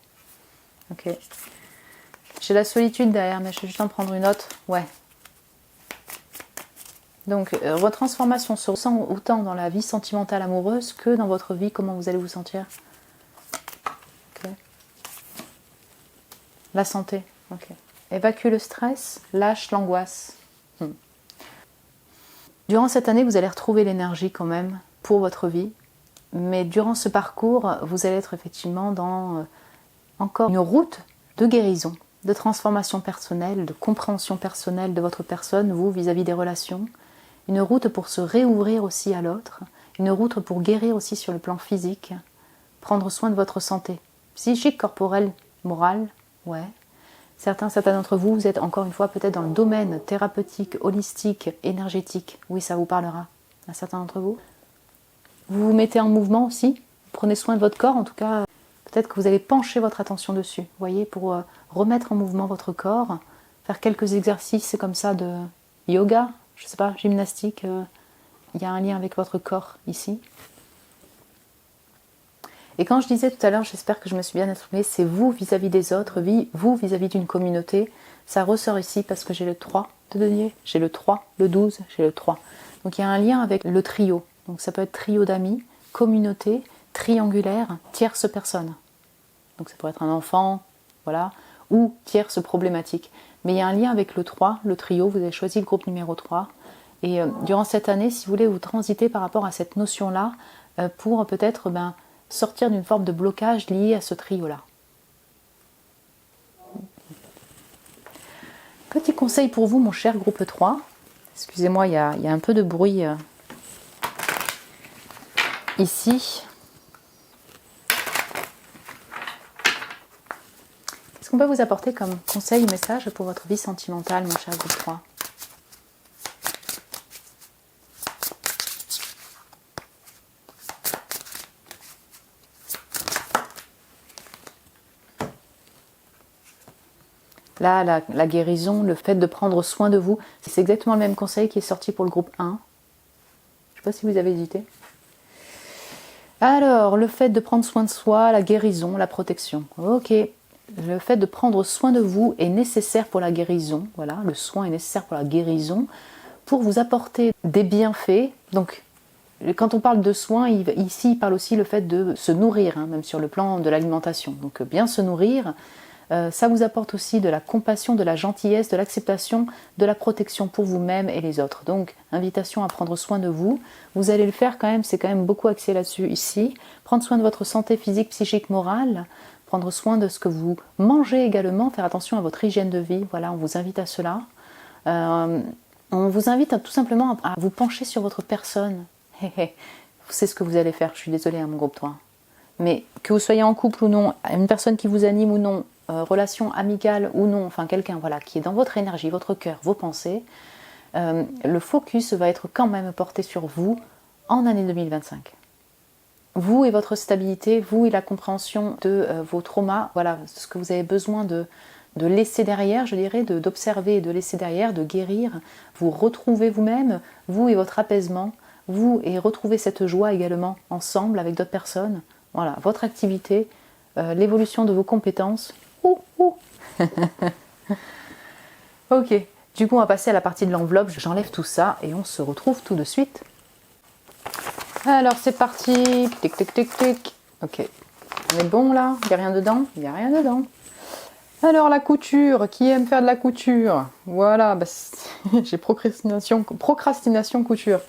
Ok. J'ai la solitude derrière, mais je vais juste en prendre une autre. Ouais. Donc, votre transformation se ressent autant dans la vie sentimentale amoureuse que dans votre vie, comment vous allez vous sentir. Okay. La santé. Ok. Évacue le stress, lâche l'angoisse. Durant cette année, vous allez retrouver l'énergie quand même pour votre vie. Mais durant ce parcours, vous allez être effectivement dans encore une route de guérison, de transformation personnelle, de compréhension personnelle de votre personne, vous, vis-à-vis des relations. Une route pour se réouvrir aussi à l'autre. Une route pour guérir aussi sur le plan physique. Prendre soin de votre santé psychique, corporelle, morale. Ouais. Certains d'entre vous, vous êtes encore une fois peut-être dans le domaine thérapeutique, holistique, énergétique. Oui, ça vous parlera à certains d'entre vous. Vous vous mettez en mouvement aussi. Vous prenez soin de votre corps, en tout cas. Peut-être que vous allez pencher votre attention dessus, vous voyez, pour remettre en mouvement votre corps, faire quelques exercices comme ça de yoga, je sais pas, gymnastique, il y a un lien avec votre corps ici. Et quand je disais tout à l'heure, j'espère que je me suis bien exprimée, c'est vous vis-à-vis des autres, vous vis-à-vis d'une communauté, ça ressort ici parce que j'ai le 3 de denier, j'ai le 3, le 12, j'ai le 3. Donc il y a un lien avec le trio, donc ça peut être trio d'amis, communauté, triangulaire, tierce personne. Donc ça pourrait être un enfant, voilà, ou tierce problématique. Mais il y a un lien avec le 3, le trio, vous avez choisi le groupe numéro 3. Et durant cette année, si vous voulez, vous transitez par rapport à cette notion-là pour peut-être sortir d'une forme de blocage lié à ce trio-là. Petit conseil pour vous, mon cher groupe 3. Excusez-moi, il y a un peu de bruit ici. Qu'est-ce qu'on peut vous apporter comme conseil ou message pour votre vie sentimentale, mon cher groupe 3 ? Là, la guérison, le fait de prendre soin de vous, c'est exactement le même conseil qui est sorti pour le groupe 1. Je ne sais pas si vous avez hésité. Alors, le fait de prendre soin de soi, la guérison, la protection. Ok. Le fait de prendre soin de vous est nécessaire pour la guérison. Voilà, le soin est nécessaire pour la guérison, pour vous apporter des bienfaits. Donc, quand on parle de soins, ici, il parle aussi le fait de se nourrir, hein, même sur le plan de l'alimentation. Donc, bien se nourrir, ça vous apporte aussi de la compassion, de la gentillesse, de l'acceptation, de la protection pour vous-même et les autres. Donc, invitation à prendre soin de vous. Vous allez le faire quand même, c'est quand même beaucoup axé là-dessus ici. Prendre soin de votre santé physique, psychique, morale. Prendre soin de ce que vous mangez également. Faire attention à votre hygiène de vie. Voilà, on vous invite à cela. On vous invite tout simplement à vous pencher sur votre personne. C'est ce que vous allez faire. Je suis désolée, hein, mon groupe 3. Mais que vous soyez en couple ou non, une personne qui vous anime ou non, relation amicale ou non, enfin quelqu'un voilà, qui est dans votre énergie, votre cœur, vos pensées, le focus va être quand même porté sur vous en année 2025. Vous et votre stabilité, vous et la compréhension de vos traumas, voilà, ce que vous avez besoin de laisser derrière, je dirais, d'observer et de laisser derrière, de guérir, vous retrouvez vous-même, vous et votre apaisement, vous et retrouver cette joie également ensemble avec d'autres personnes. Voilà, votre activité, l'évolution de vos compétences. Ok, du coup on va passer à la partie de l'enveloppe, j'enlève tout ça et on se retrouve tout de suite. Alors c'est parti, tic tic tic tic. Ok, on est bon là, il n'y a rien dedans? Il n'y a rien dedans. Alors la couture, qui aime faire de la couture? Voilà, bah, j'ai procrastination couture.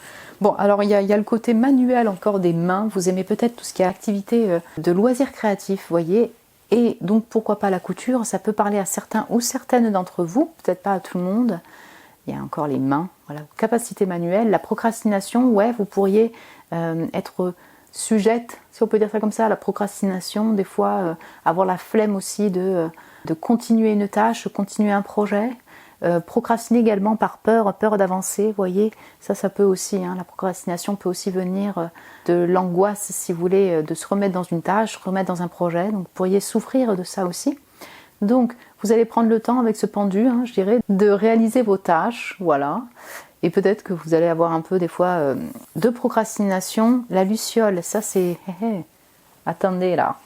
Bon, alors il y a le côté manuel encore des mains, vous aimez peut-être tout ce qui est activité de loisirs créatifs, vous voyez. Et donc pourquoi pas la couture, ça peut parler à certains ou certaines d'entre vous, peut-être pas à tout le monde. Il y a encore les mains, voilà, capacité manuelle, la procrastination, ouais, vous pourriez être sujette, si on peut dire ça comme ça, à la procrastination, des fois avoir la flemme aussi de continuer une tâche, continuer un projet. Procrastiner également par peur d'avancer, vous voyez, ça peut aussi, hein, la procrastination peut aussi venir de l'angoisse, si vous voulez, de se remettre dans une tâche, remettre dans un projet, donc vous pourriez souffrir de ça aussi. Donc, vous allez prendre le temps avec ce pendu, hein, je dirais, de réaliser vos tâches, voilà, et peut-être que vous allez avoir un peu des fois de procrastination. La luciole, ça c'est, attendez là,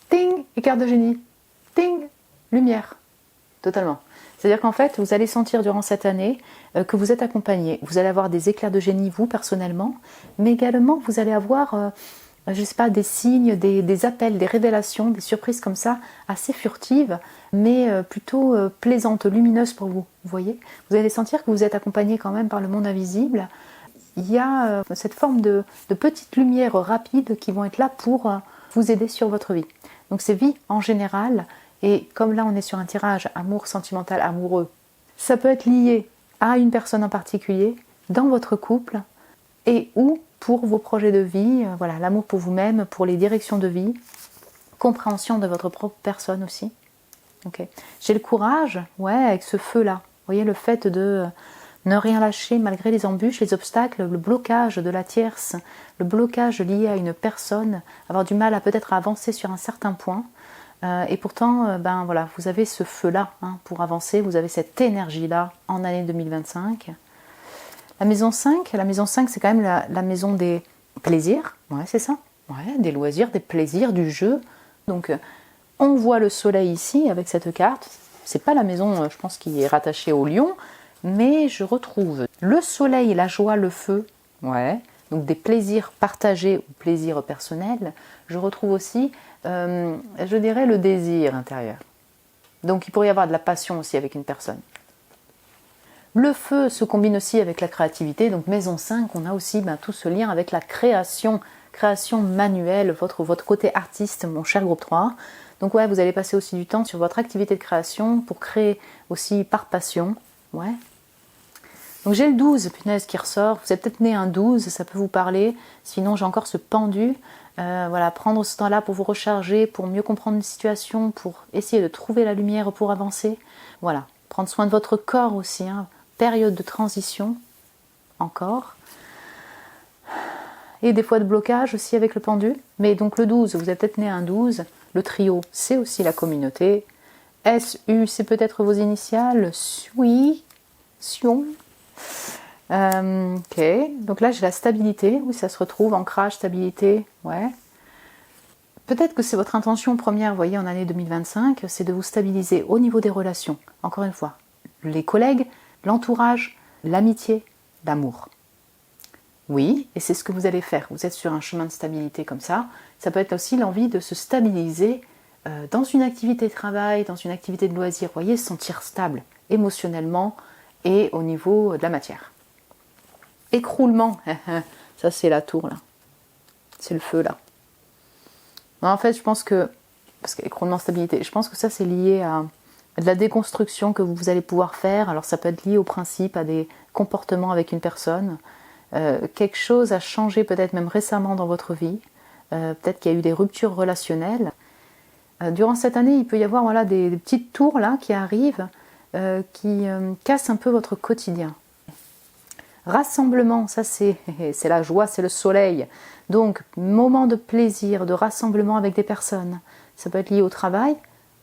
ting, écart de génie, ting, lumière. Totalement. C'est-à-dire qu'en fait, vous allez sentir durant cette année que vous êtes accompagné. Vous allez avoir des éclairs de génie, vous, personnellement, mais également, vous allez avoir, je ne sais pas, des signes, des appels, des révélations, des surprises comme ça, assez furtives, mais plutôt plaisantes, lumineuses pour vous. Vous voyez? Vous allez sentir que vous êtes accompagné quand même par le monde invisible. Il y a cette forme de petites lumières rapides qui vont être là pour vous aider sur votre vie. Donc c'est vie en général. Et comme là on est sur un tirage amour sentimental amoureux, ça peut être lié à une personne en particulier, dans votre couple, et ou pour vos projets de vie, voilà, l'amour pour vous-même, pour les directions de vie, compréhension de votre propre personne aussi. Okay. J'ai le courage, ouais, avec ce feu-là. Vous voyez, le fait de ne rien lâcher malgré les embûches, les obstacles, le blocage de la tierce, le blocage lié à une personne, avoir du mal à peut-être avancer sur un certain point. Et pourtant, ben voilà, vous avez ce feu-là hein, pour avancer, vous avez cette énergie-là en année 2025. La maison 5, c'est quand même la maison des plaisirs, ouais, c'est ça, ouais, des loisirs, des plaisirs, du jeu. Donc, on voit le soleil ici avec cette carte. C'est pas la maison, je pense, qui est rattachée au lion, mais je retrouve le soleil, la joie, le feu, ouais. Donc des plaisirs partagés ou plaisirs personnels. Je retrouve aussi, je dirais, le désir intérieur. Donc il pourrait y avoir de la passion aussi avec une personne. Le feu se combine aussi avec la créativité. Donc maison 5, on a aussi tout ce lien avec la création manuelle, votre côté artiste, mon cher groupe 3. Donc ouais, vous allez passer aussi du temps sur votre activité de création pour créer aussi par passion. Ouais. Donc j'ai le 12, punaise, qui ressort. Vous êtes peut-être né un 12, ça peut vous parler. Sinon, j'ai encore ce pendu. Voilà, prendre ce temps-là pour vous recharger, pour mieux comprendre une situation, pour essayer de trouver la lumière pour avancer. Voilà, prendre soin de votre corps aussi. Hein. Période de transition, encore. Et des fois de blocage aussi avec le pendu. Mais donc le 12, vous êtes peut-être né un 12. Le trio, c'est aussi la communauté. SU, c'est peut-être vos initiales. SUI, Sion. Ok, donc là j'ai la stabilité, oui ça se retrouve, ancrage, stabilité, ouais. Peut-être que c'est votre intention première, vous voyez, en année 2025, c'est de vous stabiliser au niveau des relations. Encore une fois, les collègues, l'entourage, l'amitié, l'amour. Oui, et c'est ce que vous allez faire. Vous êtes sur un chemin de stabilité comme ça. Ça peut être aussi l'envie de se stabiliser dans une activité de travail, dans une activité de loisir. Vous voyez, se sentir stable émotionnellement et au niveau de la matière. Écroulement, ça c'est la tour là. C'est le feu là. En fait, je pense que, parce qu'écroulement, stabilité, je pense que ça c'est lié à de la déconstruction que vous allez pouvoir faire. Alors ça peut être lié au principe, à des comportements avec une personne. Quelque chose a changé peut-être même récemment dans votre vie. Peut-être qu'il y a eu des ruptures relationnelles. Durant cette année, il peut y avoir voilà, des petites tours là qui arrivent, qui cassent un peu votre quotidien. Rassemblement, ça c'est la joie, c'est le soleil. Donc, moment de plaisir, de rassemblement avec des personnes. Ça peut être lié au travail,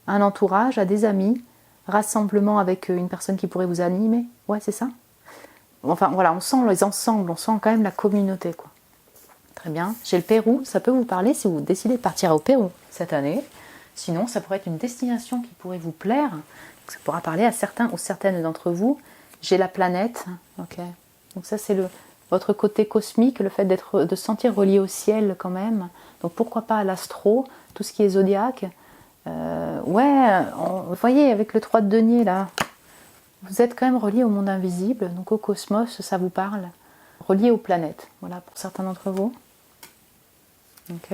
à un entourage, à des amis. Rassemblement avec une personne qui pourrait vous animer. Ouais, c'est ça. Enfin, voilà, on sent les ensembles, on sent quand même la communauté, quoi. Très bien. J'ai le Pérou, ça peut vous parler si vous décidez de partir au Pérou cette année. Sinon, ça pourrait être une destination qui pourrait vous plaire. Ça pourra parler à certains ou certaines d'entre vous. J'ai la planète. Ok. Donc ça, c'est votre côté cosmique, le fait de se sentir relié au ciel quand même. Donc pourquoi pas à l'astro, tout ce qui est zodiaque. Vous voyez, avec le 3 de denier là, vous êtes quand même relié au monde invisible, donc au cosmos, ça vous parle. Relié aux planètes, voilà, pour certains d'entre vous. Ok.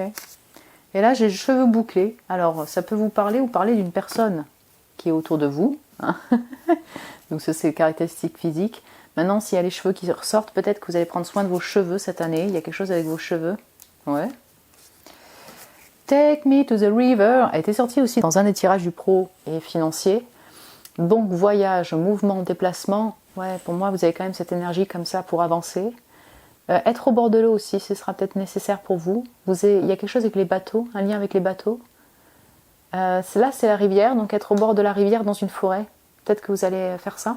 Et là, j'ai les cheveux bouclés. Alors, ça peut vous parler ou parler d'une personne qui est autour de vous. Hein. Donc ça, c'est les caractéristiques physiques. Maintenant, s'il y a les cheveux qui ressortent, peut-être que vous allez prendre soin de vos cheveux cette année. Il y a quelque chose avec vos cheveux. Ouais. Take Me to the River a été sorti aussi dans un des tirages du pro et financier. Donc voyage, mouvement, déplacement. Ouais, pour moi, vous avez quand même cette énergie comme ça pour avancer. Être au bord de l'eau aussi, ce sera peut-être nécessaire pour vous. Il y a quelque chose avec les bateaux, un lien avec les bateaux. Là, c'est la rivière, donc être au bord de la rivière dans une forêt. Peut-être que vous allez faire ça.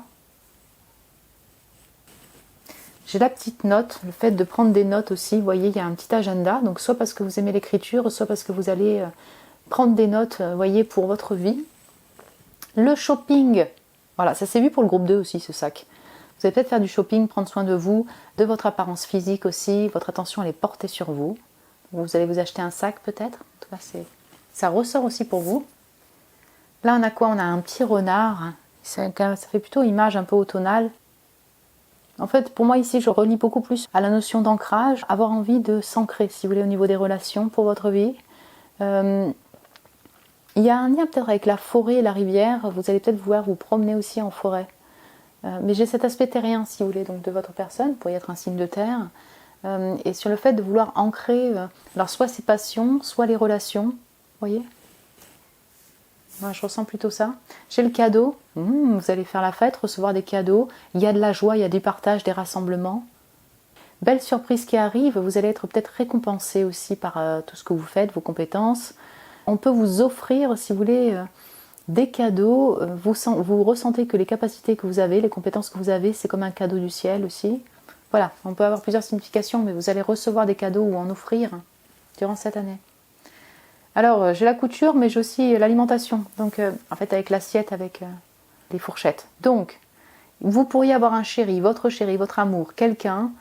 J'ai la petite note, le fait de prendre des notes aussi. Vous voyez, il y a un petit agenda. Donc soit parce que vous aimez l'écriture, soit parce que vous allez prendre des notes, voyez, pour votre vie. Le shopping. Voilà, ça s'est vu pour le groupe 2 aussi, ce sac. Vous allez peut-être faire du shopping, prendre soin de vous, de votre apparence physique aussi. Votre attention, elle est portée sur vous. Vous allez vous acheter un sac peut-être. En tout cas, ça ressort aussi pour vous. Là, on a quoi? On a un petit renard. Ça fait plutôt image un peu automnale. En fait, pour moi ici, je relie beaucoup plus à la notion d'ancrage. Avoir envie de s'ancrer, si vous voulez, au niveau des relations pour votre vie. Il y a un lien peut-être avec la forêt et la rivière. Vous allez peut-être vouloir vous promener aussi en forêt. Mais j'ai cet aspect terrien, si vous voulez, donc de votre personne, pour y être un signe de terre. Et sur le fait de vouloir ancrer, alors soit ses passions, soit les relations. Vous voyez? Moi, je ressens plutôt ça. J'ai le cadeau. Vous allez faire la fête, recevoir des cadeaux. Il y a de la joie, il y a du partage, des rassemblements. Belle surprise qui arrive. Vous allez être peut-être récompensé aussi par tout ce que vous faites, vos compétences. On peut vous offrir, si vous voulez, des cadeaux. Vous ressentez que les capacités que vous avez, les compétences que vous avez, c'est comme un cadeau du ciel aussi. Voilà, on peut avoir plusieurs significations, mais vous allez recevoir des cadeaux ou en offrir durant cette année. Alors, j'ai la couture, mais j'ai aussi l'alimentation. Donc, en fait, avec l'assiette, avec les fourchettes. Donc, vous pourriez avoir un chéri, votre amour, quelqu'un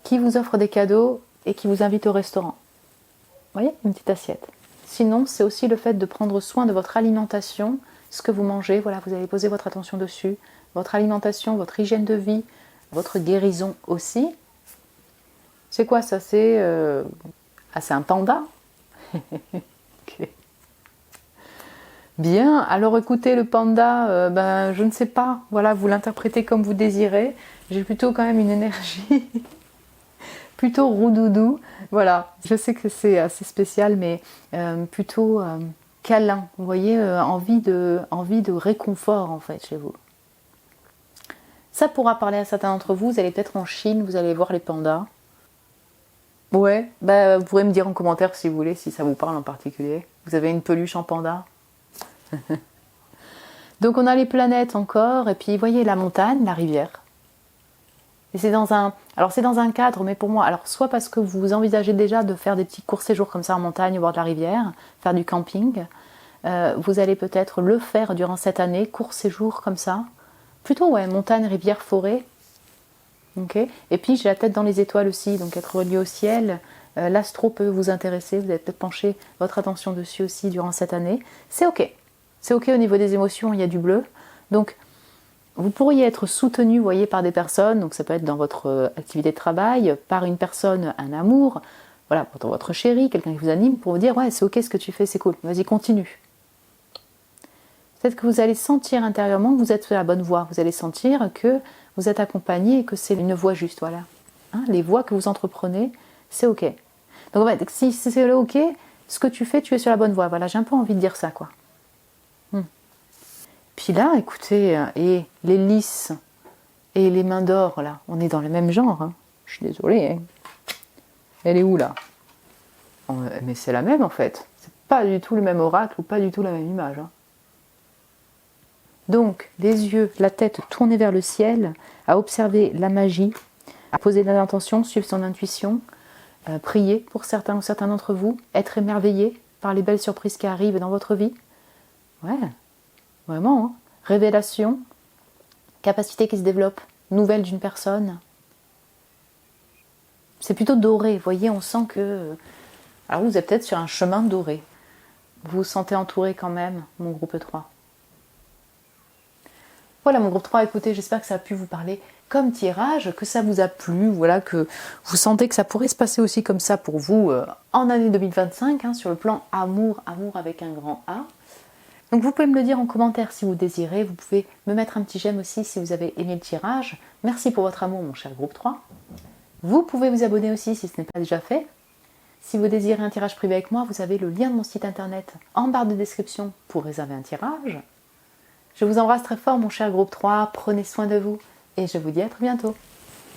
qui vous offre des cadeaux et qui vous invite au restaurant. Vous voyez, une petite assiette. Sinon, c'est aussi le fait de prendre soin de votre alimentation, ce que vous mangez. Voilà, vous allez poser votre attention dessus. Votre alimentation, votre hygiène de vie, votre guérison aussi. C'est quoi ça? C'est un panda. Okay. Bien, alors écoutez, le panda, je ne sais pas, voilà, vous l'interprétez comme vous désirez. J'ai plutôt quand même une énergie plutôt roudoudou. Voilà, je sais que c'est assez spécial, mais plutôt câlin. Vous voyez, envie de réconfort en fait chez vous. Ça pourra parler à certains d'entre vous. Vous allez peut-être en Chine, vous allez voir les pandas. Ouais, vous pourrez me dire en commentaire si vous voulez, si ça vous parle en particulier. Vous avez une peluche en panda? Donc on a les planètes encore, et puis vous voyez la montagne, la rivière. Et c'est dans un... Alors c'est dans un cadre, mais pour moi, alors soit parce que vous envisagez déjà de faire des petits courts séjours comme ça en montagne au bord de la rivière, faire du camping, vous allez peut-être le faire durant cette année, court séjour comme ça. Plutôt ouais, montagne, rivière, forêt. Okay. Et puis j'ai la tête dans les étoiles aussi, donc être relié au ciel. L'astro peut vous intéresser, vous allez peut-être pencher votre attention dessus aussi durant cette année. C'est ok. C'est ok au niveau des émotions, il y a du bleu. Donc vous pourriez être soutenu, vous voyez, par des personnes, donc ça peut être dans votre activité de travail, par une personne, un amour, voilà, pour votre chéri, quelqu'un qui vous anime, pour vous dire ouais c'est ok ce que tu fais, c'est cool, vas-y continue. Peut-être que vous allez sentir intérieurement que vous êtes sur la bonne voie, vous allez sentir que vous êtes accompagné et que c'est une voie juste, voilà. Hein, les voies que vous entreprenez, c'est ok. Donc en fait, si c'est ok, ce que tu fais, tu es sur la bonne voie, voilà, j'ai un peu envie de dire ça, quoi. Puis là, écoutez, et les lys et les mains d'or, là, on est dans le même genre, hein. Je suis désolée, hein. Elle est où, là? Mais c'est la même, en fait. C'est pas du tout le même oracle ou pas du tout la même image, hein. Donc, les yeux, la tête tournée vers le ciel, à observer la magie, à poser des intentions, suivre son intuition, prier pour certains ou certains d'entre vous, être émerveillé par les belles surprises qui arrivent dans votre vie. Ouais, vraiment, hein. Révélation, capacité qui se développe, nouvelle d'une personne. C'est plutôt doré, vous voyez, on sent que... Alors vous êtes peut-être sur un chemin doré. Vous vous sentez entouré quand même, mon groupe 3. Voilà mon groupe 3, écoutez, j'espère que ça a pu vous parler comme tirage, que ça vous a plu, voilà, que vous sentez que ça pourrait se passer aussi comme ça pour vous en année 2025, hein, sur le plan amour, amour avec un grand A. Donc vous pouvez me le dire en commentaire si vous désirez, vous pouvez me mettre un petit j'aime aussi si vous avez aimé le tirage. Merci pour votre amour mon cher groupe 3. Vous pouvez vous abonner aussi si ce n'est pas déjà fait. Si vous désirez un tirage privé avec moi, vous avez le lien de mon site internet en barre de description pour réserver un tirage. Je vous embrasse très fort mon cher groupe 3, prenez soin de vous et je vous dis à très bientôt.